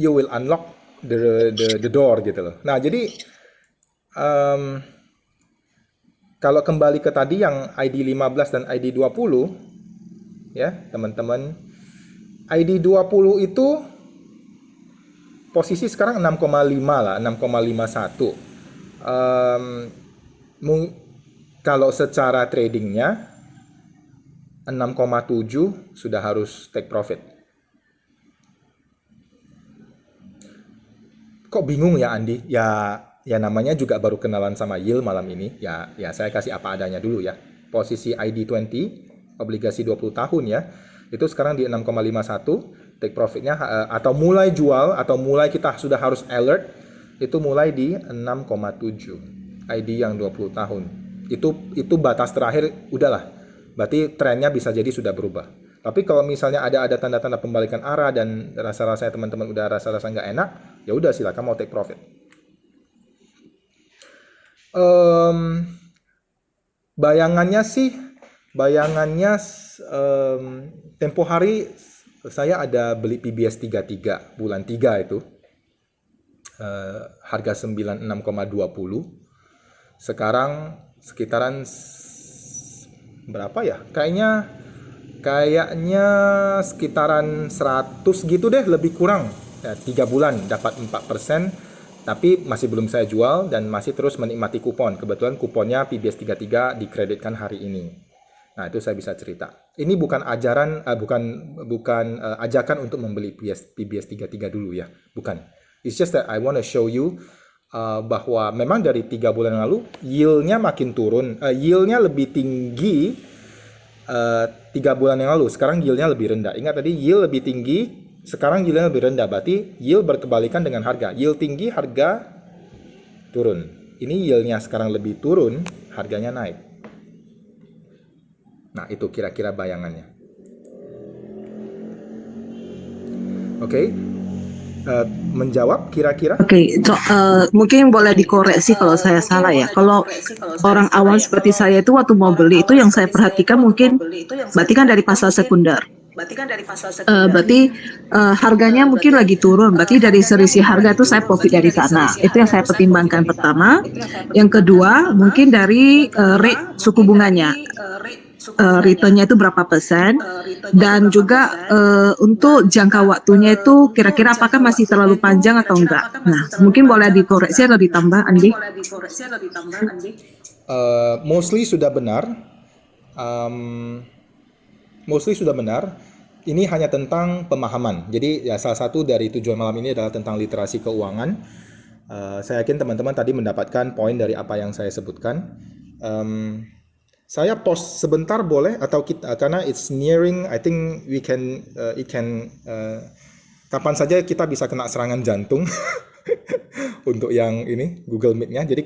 the door gitu loh. Nah, jadi kalau kembali ke tadi yang ID 15 dan ID 20, ya teman-teman, ID 20 itu posisi sekarang 6,5 lah, 6,51. Kalau secara tradingnya 6,7 sudah harus take profit. Kok bingung ya Andi? Ya namanya juga baru kenalan sama yield malam ini. Ya saya kasih apa adanya dulu ya. Posisi ID 20, obligasi 20 tahun ya. Itu sekarang di 6,51, take profitnya atau mulai jual atau mulai kita sudah harus alert itu mulai di 6,7 ID yang 20 tahun. Itu batas terakhir, udahlah. Berarti trennya bisa jadi sudah berubah. Tapi kalau misalnya ada tanda-tanda pembalikan arah dan rasa-rasanya teman-teman udah rasa-rasa nggak enak, ya udah silakan mau take profit. Bayangannya tempo hari saya ada beli PBS 33 bulan 3 itu harga 96,20. Sekarang sekitaran berapa ya? Kayaknya sekitaran 100 gitu deh, lebih kurang. Ya, 3 bulan dapat 4%, tapi masih belum saya jual dan masih terus menikmati kupon. Kebetulan kuponnya PBS 33 dikreditkan hari ini. Nah, itu saya bisa cerita. Ini bukan ajakan untuk membeli PBS 33 dulu ya, bukan. It's just that I want to show you bahwa memang dari 3 bulan lalu yield-nya makin turun, yield-nya lebih tinggi 3 bulan yang lalu. Sekarang yield-nya lebih rendah. Ingat tadi yield lebih tinggi, sekarang yield-nya lebih rendah. Berarti yield berkebalikan dengan harga. Yield tinggi, harga turun. Ini yield-nya sekarang lebih turun, harganya naik. Nah, itu kira-kira bayangannya. Oke. Menjawab kira-kira? Oke, mungkin boleh dikoreksi kalau saya salah ya. Kalau orang awam seperti saya itu waktu mau beli itu yang saya perhatikan mungkin berarti kan dari pasar sekunder. Berarti harganya mungkin lagi turun. Berarti dari selisih harga itu saya profit dari sana. Itu yang saya pertimbangkan pertama. Yang kedua mungkin dari rate suku bunganya. Returnnya itu berapa persen, dan juga untuk jangka waktunya itu kira-kira apakah masih terlalu panjang atau enggak. Nah, mungkin boleh dikoreksi atau ditambah, Andi. Mostly sudah benar. Ini hanya tentang pemahaman. Jadi ya salah satu dari tujuan malam ini adalah tentang literasi keuangan. Saya yakin teman-teman tadi mendapatkan poin dari apa yang saya sebutkan. Saya pause sebentar boleh atau kita, karena it's nearing, I think kapan saja kita bisa kena serangan jantung untuk yang ini Google Meet-nya. Jadi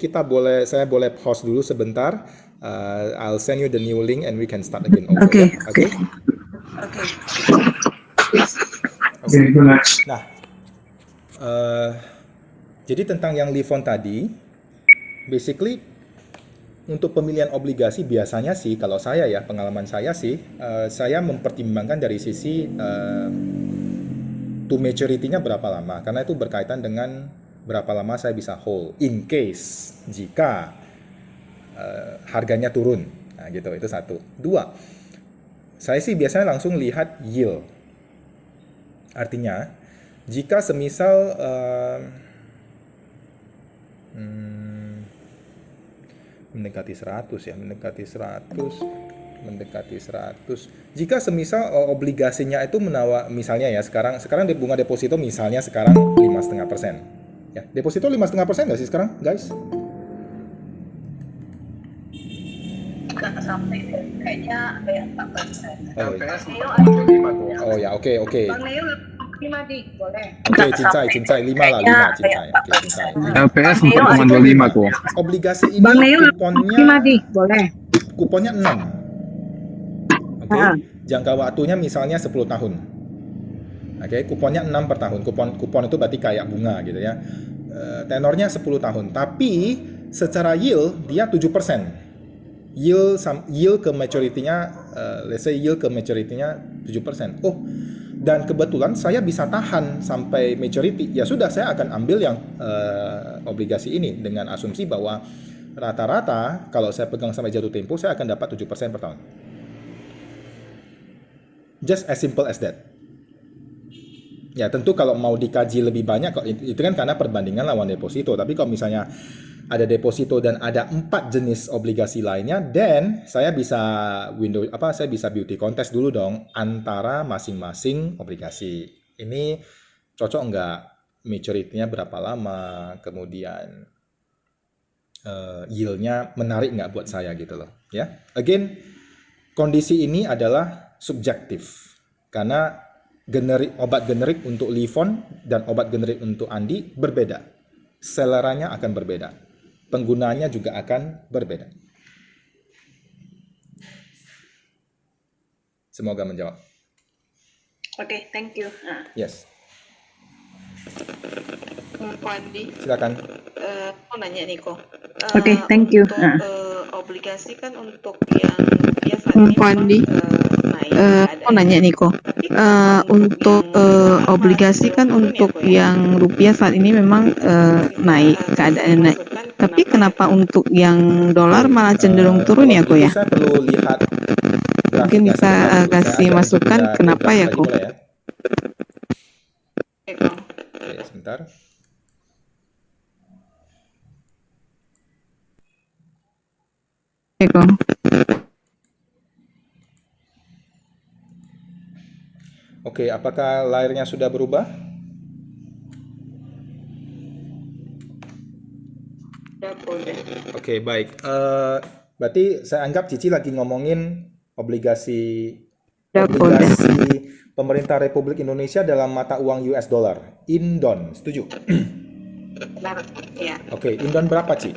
saya boleh pause dulu sebentar. I'll send you the new link and we can start again. Oke. Nah, jadi tentang yang Livon tadi, basically untuk pemilihan obligasi biasanya sih, kalau saya ya, pengalaman saya sih, saya mempertimbangkan dari sisi to maturity-nya berapa lama, karena itu berkaitan dengan berapa lama saya bisa hold in case jika harganya turun. Nah, gitu, itu satu. Dua, saya sih biasanya langsung lihat yield. Artinya, jika semisal mendekati 100 ya, mendekati 100. Jika semisal obligasinya itu misalnya ya sekarang bunga deposito misalnya sekarang 5,5%. Ya, deposito 5,5% nggak sih sekarang, guys? Nggak sampai kayaknya ada yang 4%. Oh, LPS Neo 4,25 tuh. oh ya, oke. Bang Neo 5 dik, boleh. Oke, cincai 5 lah, 5 cincai. Oke, cincai. LPS 4,25 tuh. Obligasi ini Bang Neo 5 kuponnya dik, boleh. 6. Oke, jangka waktunya misalnya 10 tahun. Oke, kuponnya 6 per tahun. Kupon itu berarti kayak bunga gitu ya. Tenornya 10 tahun. Tapi secara yield dia 7%. Yield ke maturity-nya let's say yield ke maturity-nya 7%. Oh, dan kebetulan saya bisa tahan sampai maturity. Ya sudah, saya akan ambil yang obligasi ini dengan asumsi bahwa rata-rata kalau saya pegang sampai jatuh tempo saya akan dapat 7% per tahun. Just as simple as that. Ya tentu kalau mau dikaji lebih banyak, itu kan karena perbandingan lawan deposito. Tapi kalau misalnya ada deposito dan ada 4 jenis obligasi lainnya, then saya bisa beauty contest dulu dong antara masing-masing obligasi. Ini cocok nggak? Maturity-nya berapa lama? Kemudian yield-nya menarik nggak buat saya gitu loh. Ya, again kondisi ini adalah subjektif karena obat generik untuk Livon dan obat generik untuk Andi berbeda. Seleranya akan berbeda. Penggunaannya juga akan berbeda. Semoga menjawab. Oke, thank you. Nah, Yes, Ko Andi, silakan. mau nanya nih kok. Oke, thank you. Untuk Nah. obligasi kan untuk yang rupiah saat ini Ko Andi, naik mau nanya nih kok. Untuk obligasi kan untuk yang rupiah saat ini memang naik, keadaannya naik. Tapi kenapa untuk yang dolar malah cenderung turun ya kok ya? Saya perlu lihat Mungkin grafiknya bisa sebentar dulu. kasih Saya agak masukan berbeda kenapa ya tadi kok? mulai ya. Eko. Oke, sebentar. Eko. Oke, apakah layarnya sudah berubah? Udah. Oke, baik. Berarti saya anggap Cici lagi ngomongin obligasi pemerintah Republik Indonesia dalam mata uang US dollar, Indon. Setuju? Benar, ya. Oke, Indon berapa, Ci?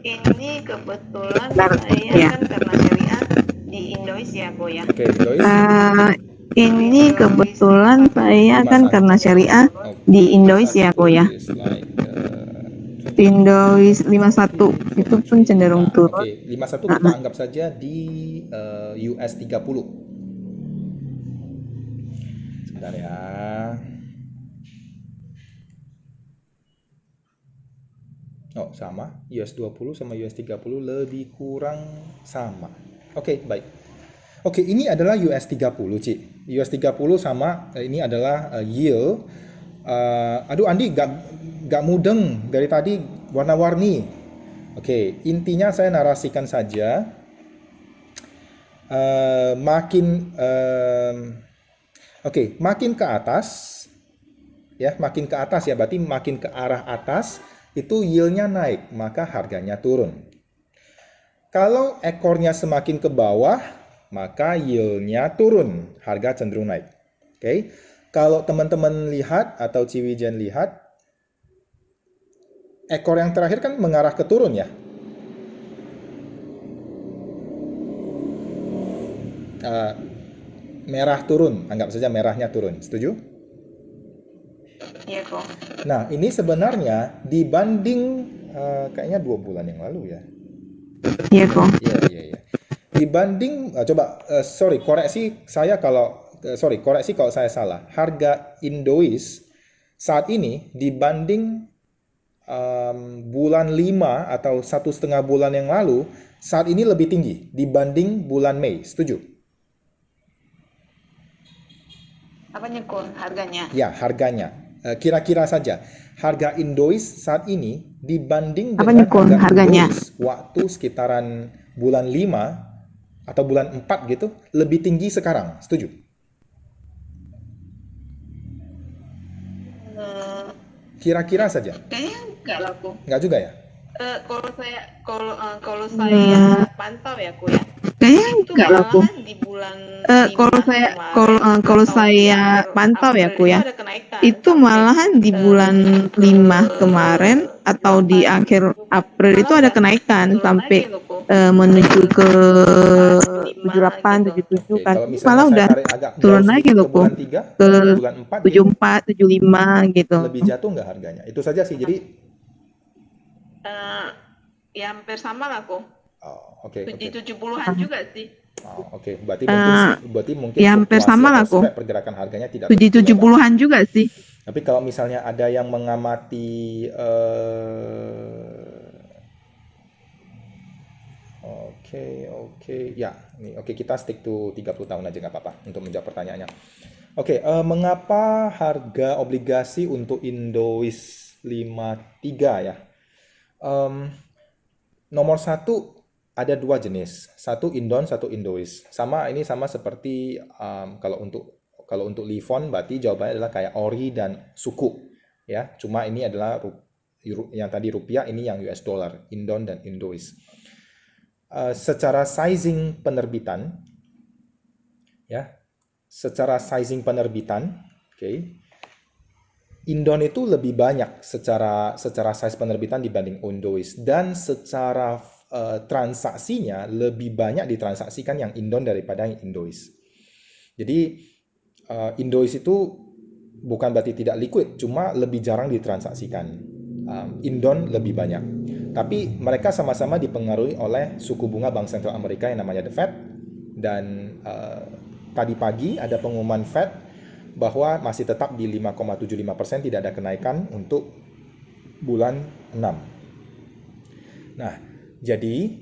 Ini kebetulan saya kan karena syariah di Indonesia, Ko ya. Oke, Indois. Ini kebetulan saya kan karena syariah di Indonesia kok ya. Indois 51 itu pun cenderung turun. Oke, 51 kita anggap saja di US 30. Sebentar ya. Oh, sama. US 20 sama US 30 lebih kurang sama. Oke, baik. Oke, ini adalah US 30, Ci. US 30 sama, ini adalah yield. Aduh, Andi, gak mudeng dari tadi warna-warni. Oke, intinya saya narasikan saja. Makin ke atas, ya, makin ke atas ya, berarti makin ke arah atas, itu yieldnya naik, maka harganya turun. Kalau ekornya semakin ke bawah, maka yieldnya turun, harga cenderung naik. Oke, kalau teman-teman lihat atau Ciwijen lihat, ekor yang terakhir kan mengarah ke turun ya. Merah turun, anggap saja merahnya turun. Setuju? Iya, Ko. Nah, ini sebenarnya dibanding kayaknya 2 bulan yang lalu ya. Iya kok. Iya. Dibanding koreksi kalau saya salah. Harga Indois saat ini dibanding bulan 5 atau 1,5 bulan yang lalu, saat ini lebih tinggi dibanding bulan Mei. Setuju? Apanya, Ko? Harganya? Ya, harganya. kira-kira saja harga Indois saat ini dibanding Apa dengan nih, Kun, harga harganya? Indois waktu sekitaran bulan 5 atau bulan 4 gitu, lebih tinggi sekarang. Setuju? Eh, Kira-kira saja. Kayaknya enggak lah, Ku. Nggak juga ya? Kalau saya pantau ya, Ku ya. Kayaknya Itu enggak lah, Ku. malahan di bulan Kalau 5 saya kemarin kalau atau di saya akhir pantau ya, April Ku itu ya, ada kenaikan itu sampai malahan di bulan menuju ke 5 kemarin atau di 8. akhir April itu Malah ada udah kenaikan turun sampai lagi loh, Ku. menuju ke 75 78, gitu. 77 Oke, kan. kalau Ini misalnya malah saya udah tarik agak jauh turun lagi sedikit loh, ke Ku. bulan 3, Ke bulan 4 gitu, 74, 75 gitu. lebih jatuh nggak harganya? Itu saja sih. Jadi, Eh, Ya hampir sama lah, Ku. oke, Di oke. 70-an juga sih. Oke, berarti mungkin Ya hampir fluktuasi sama atau lah, Ku. spread pergerakan harganya tidak Di begitu lebar. 70-an juga sih. Tapi kalau misalnya ada yang mengamati oke, ya, nih, oke, kita stick to 30 tahun aja nggak apa-apa untuk menjawab pertanyaannya. Oke, mengapa harga obligasi untuk Indois 53 ya? Nomor satu, ada dua jenis, satu Indon, satu Indois. Ini sama seperti kalau untuk Livon berarti jawabannya adalah kayak ori dan suku ya. Cuma ini adalah yang tadi rupiah, ini yang US dollar, Indon dan Indois. Secara sizing penerbitan ya, oke, Indon itu lebih banyak secara size penerbitan dibanding Indois, dan secara transaksinya lebih banyak ditransaksikan yang Indon daripada yang Indois. Jadi Indois itu bukan berarti tidak liquid, cuma lebih jarang ditransaksikan. Indon lebih banyak. Tapi mereka sama-sama dipengaruhi oleh suku bunga Bank Sentral Amerika yang namanya The Fed, dan tadi pagi ada pengumuman Fed bahwa masih tetap di 5,75%, tidak ada kenaikan untuk bulan 6. Nah, jadi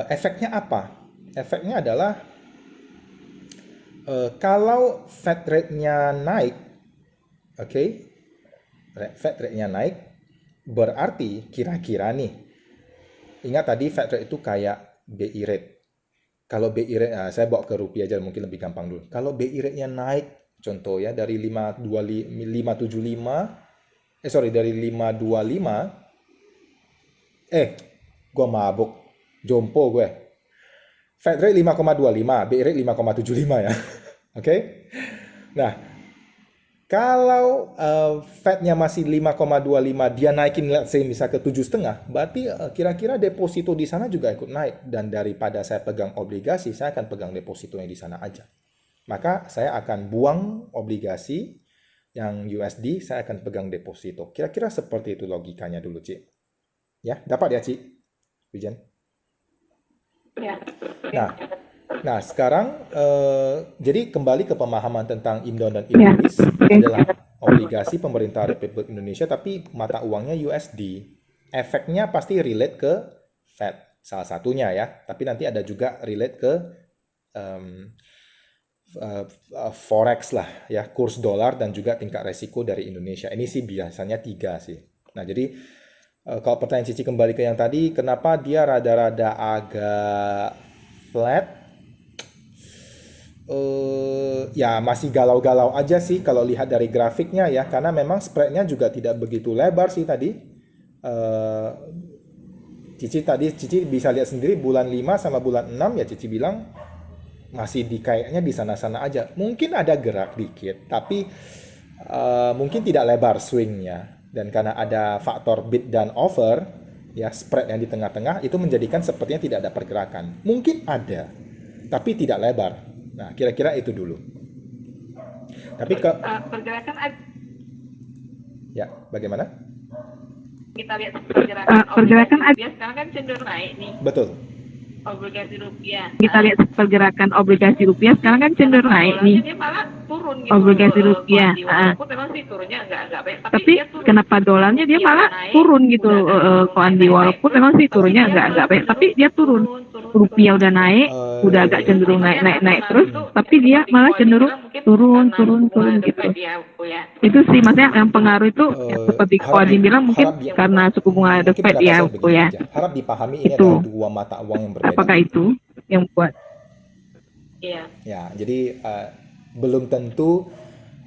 efeknya apa? Efeknya adalah kalau Fed rate-nya naik, oke, Fed rate-nya naik, berarti kira-kira nih, ingat tadi Fed rate itu kayak BI rate. Kalau BI rate, saya bawa ke rupiah aja mungkin lebih gampang dulu. Kalau BI rate-nya naik, contoh ya, dari 5,25, gue mabuk, jompo gue. Fed rate 5,25, BI rate 5,75 ya. Oke? Nah, kalau Fed-nya masih 5,25, dia naikin let's say misal ke 7,5, berarti kira-kira deposito di sana juga ikut naik. Dan daripada saya pegang obligasi, saya akan pegang depositonya di sana aja. Maka saya akan buang obligasi yang USD, saya akan pegang deposito. Kira-kira seperti itu logikanya dulu, Ci. Ya, dapat ya, Ci? Wijan? Ya. Nah, sekarang jadi kembali ke pemahaman tentang Indon dan Indois adalah obligasi pemerintah Republik Indonesia, tapi mata uangnya USD. Efeknya pasti relate ke Fed, salah satunya ya. Tapi nanti ada juga relate ke forex lah ya, kurs dolar dan juga tingkat resiko dari Indonesia. Ini sih biasanya 3 sih. Nah, jadi kalau pertanyaan Cici kembali ke yang tadi, kenapa dia rada-rada agak flat? Ya masih galau-galau aja sih kalau lihat dari grafiknya ya, karena memang spreadnya juga tidak begitu lebar sih tadi. Cici bisa lihat sendiri bulan 5 sama bulan 6 ya, Cici bilang masih kayaknya di sana-sana aja. Mungkin ada gerak dikit, tapi mungkin tidak lebar swingnya. Dan karena ada faktor bid dan offer, ya spread yang di tengah-tengah itu menjadikan sepertinya tidak ada pergerakan. Mungkin ada, tapi tidak lebar. Nah, kira-kira itu dulu. Tapi Pergerakan ya, bagaimana? kita lihat pergerakan rupiah sekarang kan cenderung naik nih. Betul. Obligasi rupiah. Kita lihat pergerakan obligasi rupiah sekarang kan cenderung naik nih. Dia malah turun gitu. Obligasi rupiah. Walaupun memang sih turunnya enggak baik, Tapi dia turun. kenapa dolarnya dia malah turun gitu, Ko Andi, walaupun memang sih turunnya enggak baik, tapi dia turun. rupiah udah naik, udah agak cenderung naik terus, tapi dia malah cenderung turun gitu. Itu sih maksudnya yang pengaruh itu ya, seperti harap Kodim bilang mungkin harap dia karena suku bunga The mungkin Fed pendapat ya, saya begini ya. aja. Harap dipahami ini Itu. adalah dua mata uang yang berbeda. Apakah itu yang buat? Iya. Ya, jadi belum tentu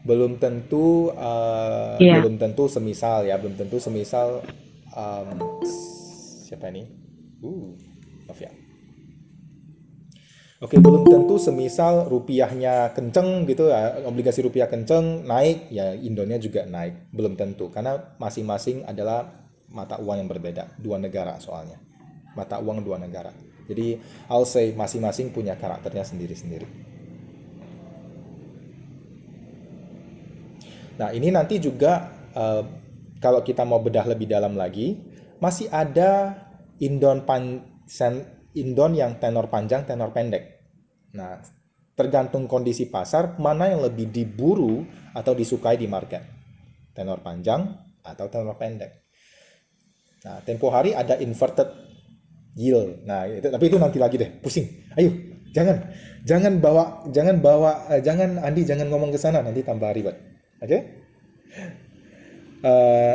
Iya. belum tentu semisal siapa ini? Maaf ya. Oke, belum tentu semisal rupiahnya kenceng gitu ya, obligasi rupiah kenceng naik, ya Indonya juga naik. Belum tentu, karena masing-masing adalah mata uang yang berbeda, dua negara soalnya. Mata uang dua negara. Jadi, I'll say masing-masing punya karakternya sendiri-sendiri. Nah, ini nanti juga kalau kita mau bedah lebih dalam lagi, masih ada Indon yang tenor panjang, tenor pendek. Nah, tergantung kondisi pasar, mana yang lebih diburu atau disukai di market. Tenor panjang atau tenor pendek. Nah, tempo hari ada inverted yield. Nah, tapi itu nanti lagi deh, pusing. Ayo, jangan Andi jangan ngomong ke sana, nanti tambah ribet. Oke?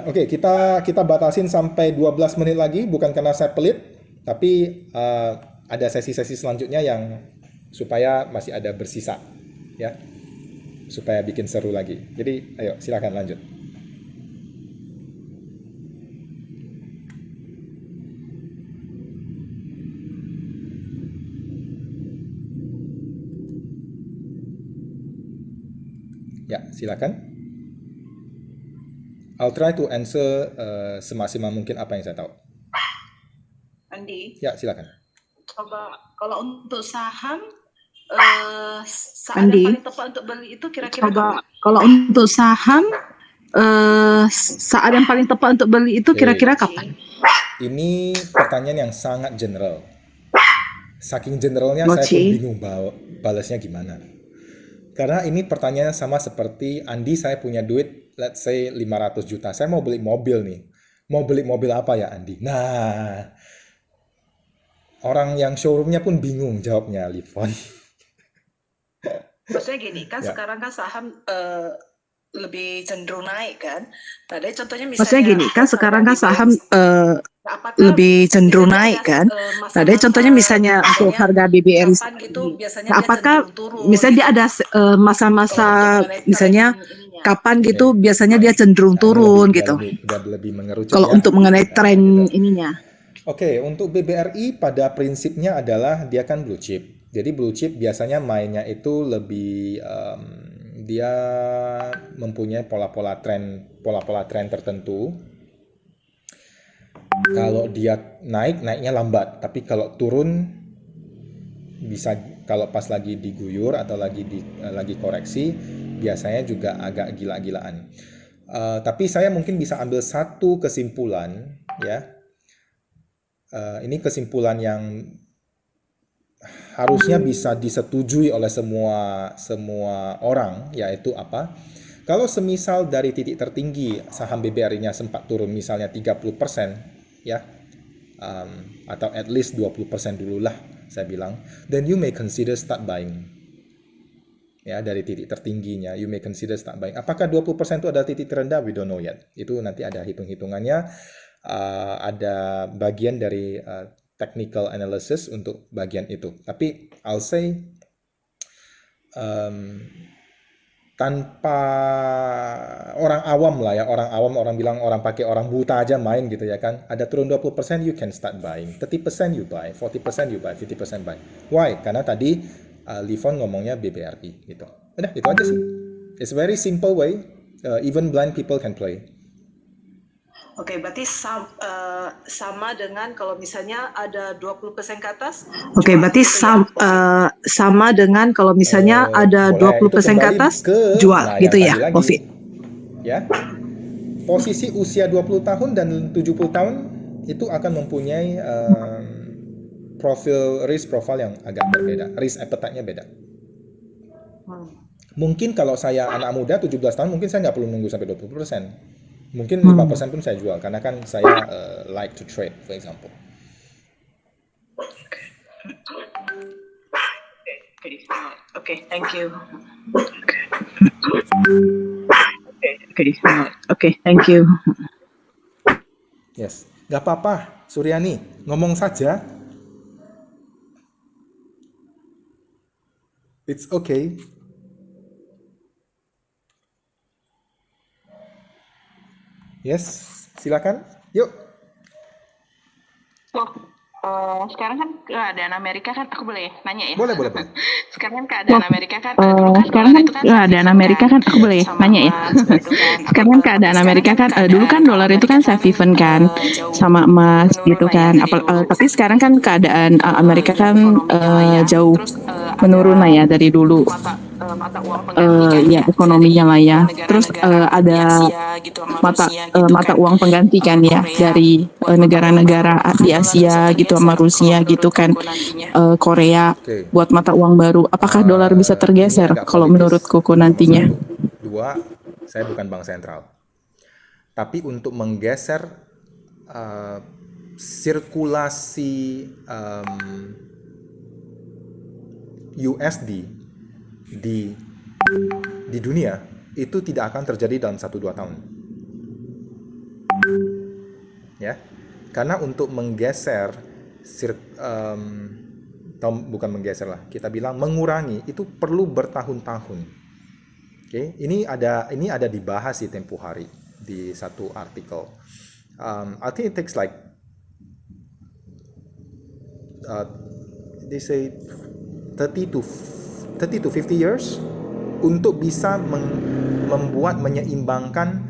Oke, kita batasin sampai 12 menit lagi, bukan karena saya pelit, tapi ada sesi-sesi selanjutnya yang supaya masih ada bersisa, ya, supaya bikin seru lagi. Jadi, ayo silakan lanjut. Ya, silakan. I'll try to answer semaksimal mungkin apa yang saya tahu. Andi, Ya, silakan. coba kalau untuk saham saat Andi. yang paling tepat untuk beli itu kira-kira Coba kalau untuk saham saat yang paling tepat untuk beli itu kira-kira kapan? Ini pertanyaan yang sangat general. Saking generalnya saya pun Mochi. bingung balasnya gimana. Karena ini pertanyaan sama seperti Andi, saya punya duit, let's say 500 juta. Saya mau beli mobil nih. Mau beli mobil apa ya Andi? Nah, orang yang showroomnya pun bingung jawabnya, Livon. Maksudnya gini kan Ya. sekarang kan saham lebih cenderung naik kan. Nah, dari contohnya Maksudnya misalnya gini kan sekarang kan saham apakah lebih cenderung biasanya naik ada, kan. masa-masa, Nah, dari contohnya misalnya untuk harga BBRI. kapan gitu biasanya Nah, dia apakah cenderung turun misalnya dia gitu. ada masa-masa Kalau untuk mengenai misalnya tren ininya. kapan gitu Oke. biasanya dia cenderung Nah, ini turun udah gitu. lebih mengerucut Kalau ya. untuk mengenai Nah, tren gitu. ininya. Oke, untuk BBRI pada prinsipnya adalah dia kan blue chip. Jadi blue chip biasanya mainnya itu lebih dia mempunyai pola-pola tren tertentu. Kalau dia naiknya lambat, tapi kalau turun bisa, kalau pas lagi diguyur atau lagi koreksi biasanya juga agak gila-gilaan. Tapi saya mungkin bisa ambil satu kesimpulan ya. Ini kesimpulan yang harusnya bisa disetujui oleh semua orang, yaitu apa? Kalau semisal dari titik tertinggi saham BBRI-nya sempat turun misalnya 30%, ya, atau at least 20% dulu lah saya bilang, then you may consider start buying. Ya, dari titik tertingginya you may consider start buying. Apakah 20% itu adalah titik terendah? We don't know yet. Itu nanti ada hitung-hitungannya. Ada bagian dari technical analysis untuk bagian itu. Tapi I'll say tanpa orang awam lah ya, orang bilang orang pakai orang buta aja main gitu ya kan. Ada turun 20% you can start buying. 30% you buy, 40% you buy, 50% buy. Why? Karena tadi Livon ngomongnya BBRI gitu. Udah, itu aja sih. It's very simple way. Even blind people can play. Oke, berarti sama dengan kalau misalnya ada 20% ke atas. Oke, jual berarti gitu ya. sama dengan kalau misalnya ada Boleh, 20% itu ke kembali atas ke, jual nah, gitu yang ya, tadi lagi. profit. Ya. Posisi usia 20 tahun dan 70 tahun itu akan mempunyai risk profile yang agak berbeda. Risk appetite-nya beda. Mungkin kalau saya anak muda 17 tahun mungkin saya nggak perlu nunggu sampai 20%. Mungkin 5% pun saya jual karena kan saya like to trade, for example. Okay, thank you. Okay, thank you. Yes, nggak apa-apa, Suryani, ngomong saja. It's okay. Yes, silakan. Yuk. Sekarang kan keadaan Amerika kan, aku boleh nanya ya? Boleh, boleh, boleh. Sekarang kan keadaan Amerika kan, dulu kan Sekarang dolar kan itu kan keadaan Amerika kan, aku boleh sama nanya ya? emas gitu kan. Sekarang kan keadaan Amerika kan, dulu kan dolar itu kan safe haven kan, sama emas gitu kan. Tapi sekarang kan keadaan Amerika kan jauh menurun lah ya dari dulu. Mata uang pengganti kan Ya ekonominya lah ya. Terus ada gitu mata uang pengganti kan ya dari negara-negara di Asia gitu sama Rusia gitu kan, Korea Oke. buat mata uang baru. Apakah dolar bisa Ini tergeser agak kalau politis, menurut Koko nomor nantinya? satu. Dua, saya bukan bank sentral. Tapi untuk menggeser sirkulasi USD di dunia itu tidak akan terjadi dalam 1-2 tahun. Ya, karena untuk menggeser bukan menggeser lah, kita bilang mengurangi itu perlu bertahun-tahun. Oke, ini ada dibahas di Tempo Hari di satu artikel. I think it takes like they say 30 to 50 years untuk bisa menyeimbangkan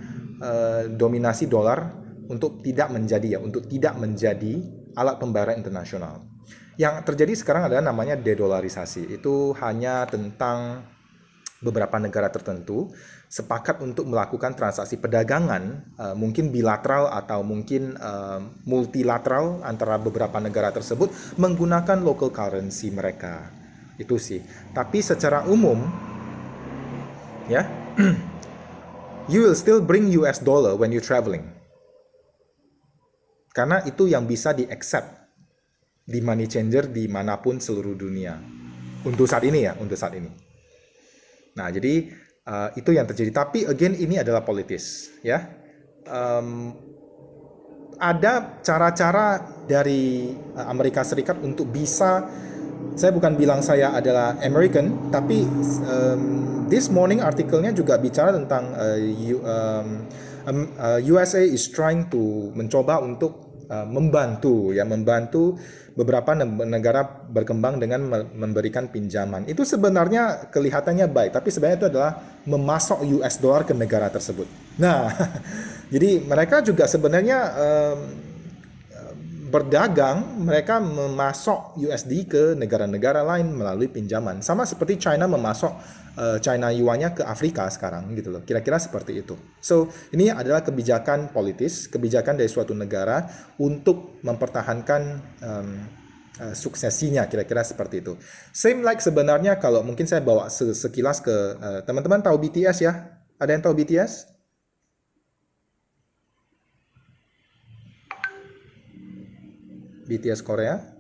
dominasi dolar untuk tidak menjadi alat pembayaran internasional. Yang terjadi sekarang adalah namanya dedolarisasi. Itu hanya tentang beberapa negara tertentu sepakat untuk melakukan transaksi perdagangan, mungkin bilateral atau mungkin multilateral antara beberapa negara tersebut menggunakan local currency mereka. Itu sih. Tapi secara umum, ya, you will still bring US dollar when you traveling. Karena itu yang bisa di-accept di money changer dimanapun seluruh dunia. Untuk saat ini ya, untuk saat ini. Nah, jadi itu yang terjadi. Tapi again ini adalah politis, ya. Ada cara-cara dari Amerika Serikat untuk bisa, saya bukan bilang saya adalah American, tapi this morning artikelnya juga bicara tentang USA is trying to mencoba untuk membantu beberapa negara berkembang dengan memberikan pinjaman. Itu sebenarnya kelihatannya baik, tapi sebenarnya itu adalah memasok US dollar ke negara tersebut. Nah, jadi mereka juga sebenarnya berdagang, mereka memasok USD ke negara-negara lain melalui pinjaman. Sama seperti China memasok China Yuan-nya ke Afrika sekarang gitu loh. Kira-kira seperti itu. So, ini adalah kebijakan politis, kebijakan dari suatu negara untuk mempertahankan suksesinya, kira-kira seperti itu. Same like sebenarnya kalau mungkin saya bawa sekilas ke teman-teman tahu BTS ya? Ada yang tahu BTS? BTS Korea?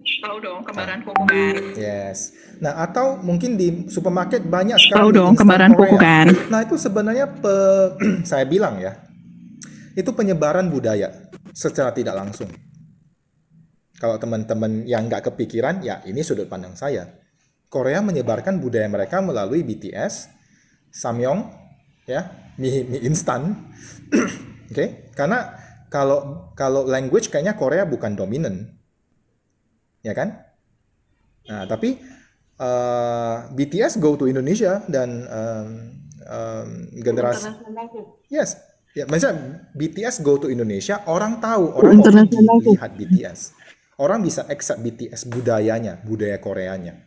Tahu dong, kembaran Koko kan. Yes. Nah, atau mungkin di supermarket banyak sekali Tahu dong, mie instan kembaran Koko Korea. kan. Nah, itu sebenarnya saya bilang ya, itu penyebaran budaya secara tidak langsung. Kalau teman-teman yang nggak kepikiran, ya ini sudut pandang saya. Korea menyebarkan budaya mereka melalui BTS, Samyong, ya, mie instan. Oke, karena kalau language kayaknya Korea bukan dominan, ya kan? Nah, tapi BTS go to Indonesia dan generasi, yes, ya, misalnya BTS go to Indonesia, orang tahu, orang mau pergi lihat BTS, orang bisa accept BTS budayanya, budaya Koreanya.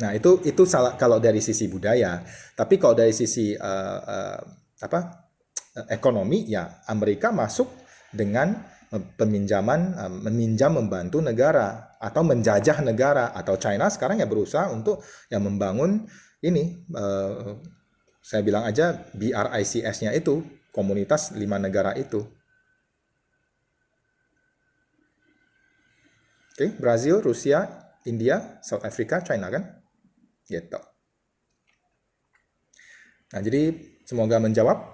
Nah, itu salah kalau dari sisi budaya, tapi kalau dari sisi ekonomi, ya Amerika masuk dengan meminjam membantu negara atau menjajah negara, atau China sekarang ya berusaha untuk membangun ini, saya bilang aja BRICS-nya itu, komunitas 5 negara itu. Oke, Brazil, Rusia, India, South Africa, China kan? Gitu. Nah, jadi semoga menjawab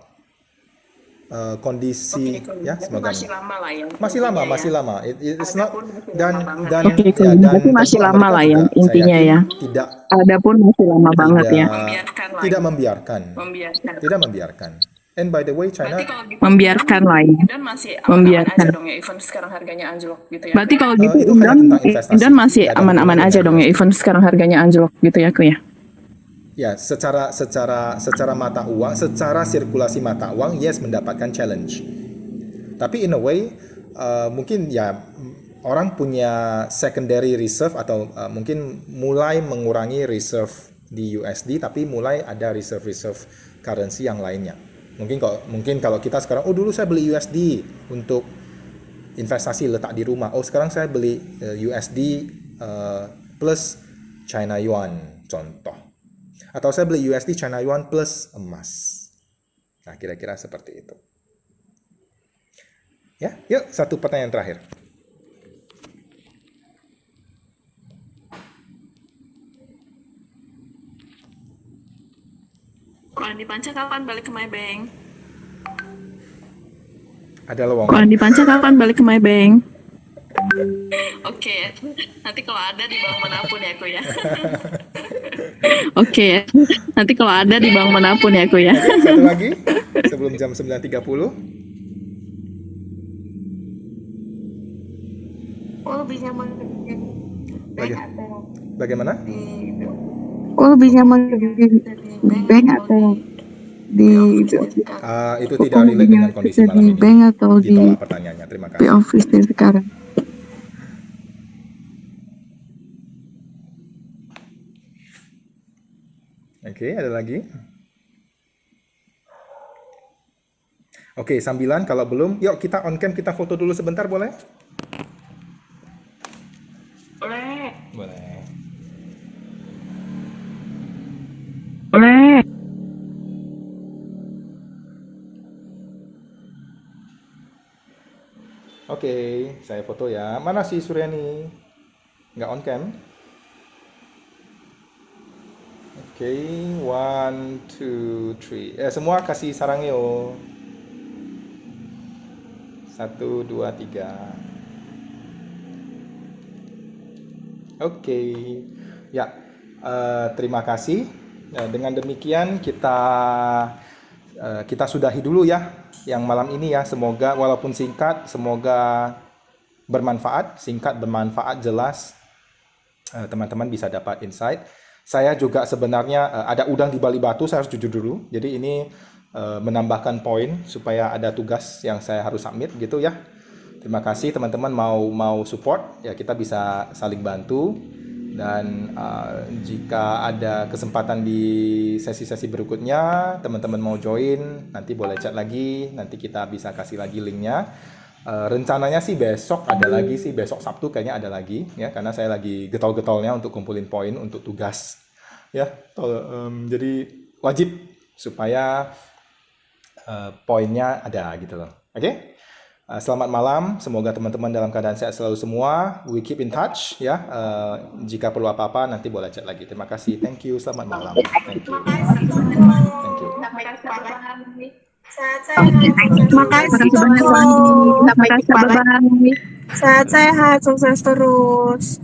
kondisi ya, semoga masih lama lah ya. masih lama, intinya masih ya. lama. It's not Adapun masih dan lama banget. dan Oke, ya kalau dan berarti masih tentu lama Amerika lah ya, juga saya intinya yakin ya. tidak Adapun masih lama banget ya. tidak Membiarkan lah. tidak membiarkan. Membiarkan. Tidak membiarkan. And by the way, China Berarti kalau gitu membiarkan lah ya. Dan masih aman-aman aja dong ya, even sekarang harganya anjlok gitu ya. Berarti kalau gitu itu hanya tentang investasi. Indan masih Nggak ada aman-aman hubungannya aja dengan dong ya, USD. even sekarang harganya anjlok gitu ya, Ku ya. Ya, secara mata uang, secara sirkulasi mata uang, yes mendapatkan challenge. Tapi in a way, mungkin ya orang punya secondary reserve atau mungkin mulai mengurangi reserve di USD, tapi mulai ada reserve currency yang lainnya. Mungkin kalau kita sekarang, oh dulu saya beli USD untuk investasi letak di rumah. Oh sekarang saya beli USD plus China Yuan, contoh. Atau saya beli USD China Yuan plus emas. Nah, kira-kira seperti itu. Ya, yuk satu pertanyaan terakhir. Kalau di Panca kapan balik ke Maybank? Ada lowongan. Kalau di Panca kapan balik ke Maybank? Oke, nanti kalau ada di bank manapun ya, Ku ya. Oke, nanti kalau ada di bank manapun ya, Ku ya. Satu lagi sebelum jam 9.30. Oh, lebih nyaman di bank Baga- atau Bagaimana? di Oh, lebih nyaman di bank atau di Itu tidak relate dengan kondisi malam di ini. bank atau di Ditolak pertanyaannya. Terima di kasih. office yang sekarang. Oke, ada lagi? Oke, sambilan kalau belum, yuk kita on cam, kita foto dulu sebentar boleh? Boleh. Boleh. Boleh. Oke, saya foto ya. Mana si Suryani? Nggak on cam? Oke, 1, 2, 3. Semua kasih sarangyo. 1, 2, 3. Oke, ya, terima kasih. Dengan demikian kita sudahi dulu ya yang malam ini ya. Semoga walaupun singkat, semoga bermanfaat, singkat bermanfaat, jelas. Teman-teman bisa dapat insight. Saya juga sebenarnya ada udang di balik batu, saya harus jujur dulu. Jadi ini menambahkan poin supaya ada tugas yang saya harus submit gitu ya. Terima kasih teman-teman mau support ya, kita bisa saling bantu. Dan jika ada kesempatan di sesi-sesi berikutnya, teman-teman mau join, nanti boleh chat lagi, nanti kita bisa kasih lagi linknya. Rencananya sih besok ada lagi sih, besok Sabtu kayaknya ada lagi ya, karena saya lagi getol-getolnya untuk kumpulin poin untuk tugas ya. Jadi wajib supaya poinnya ada gitu loh. Oke? Selamat malam, semoga teman-teman dalam keadaan sehat selalu semua. We keep in touch ya. Jika perlu apa-apa nanti boleh chat lagi. Terima kasih. Thank you. Selamat malam. Thank you. Thank you. sampai jumpa lagi. Terima kasih banyak. Sampai jumpa lagi. Sehat sehat, sukses terus.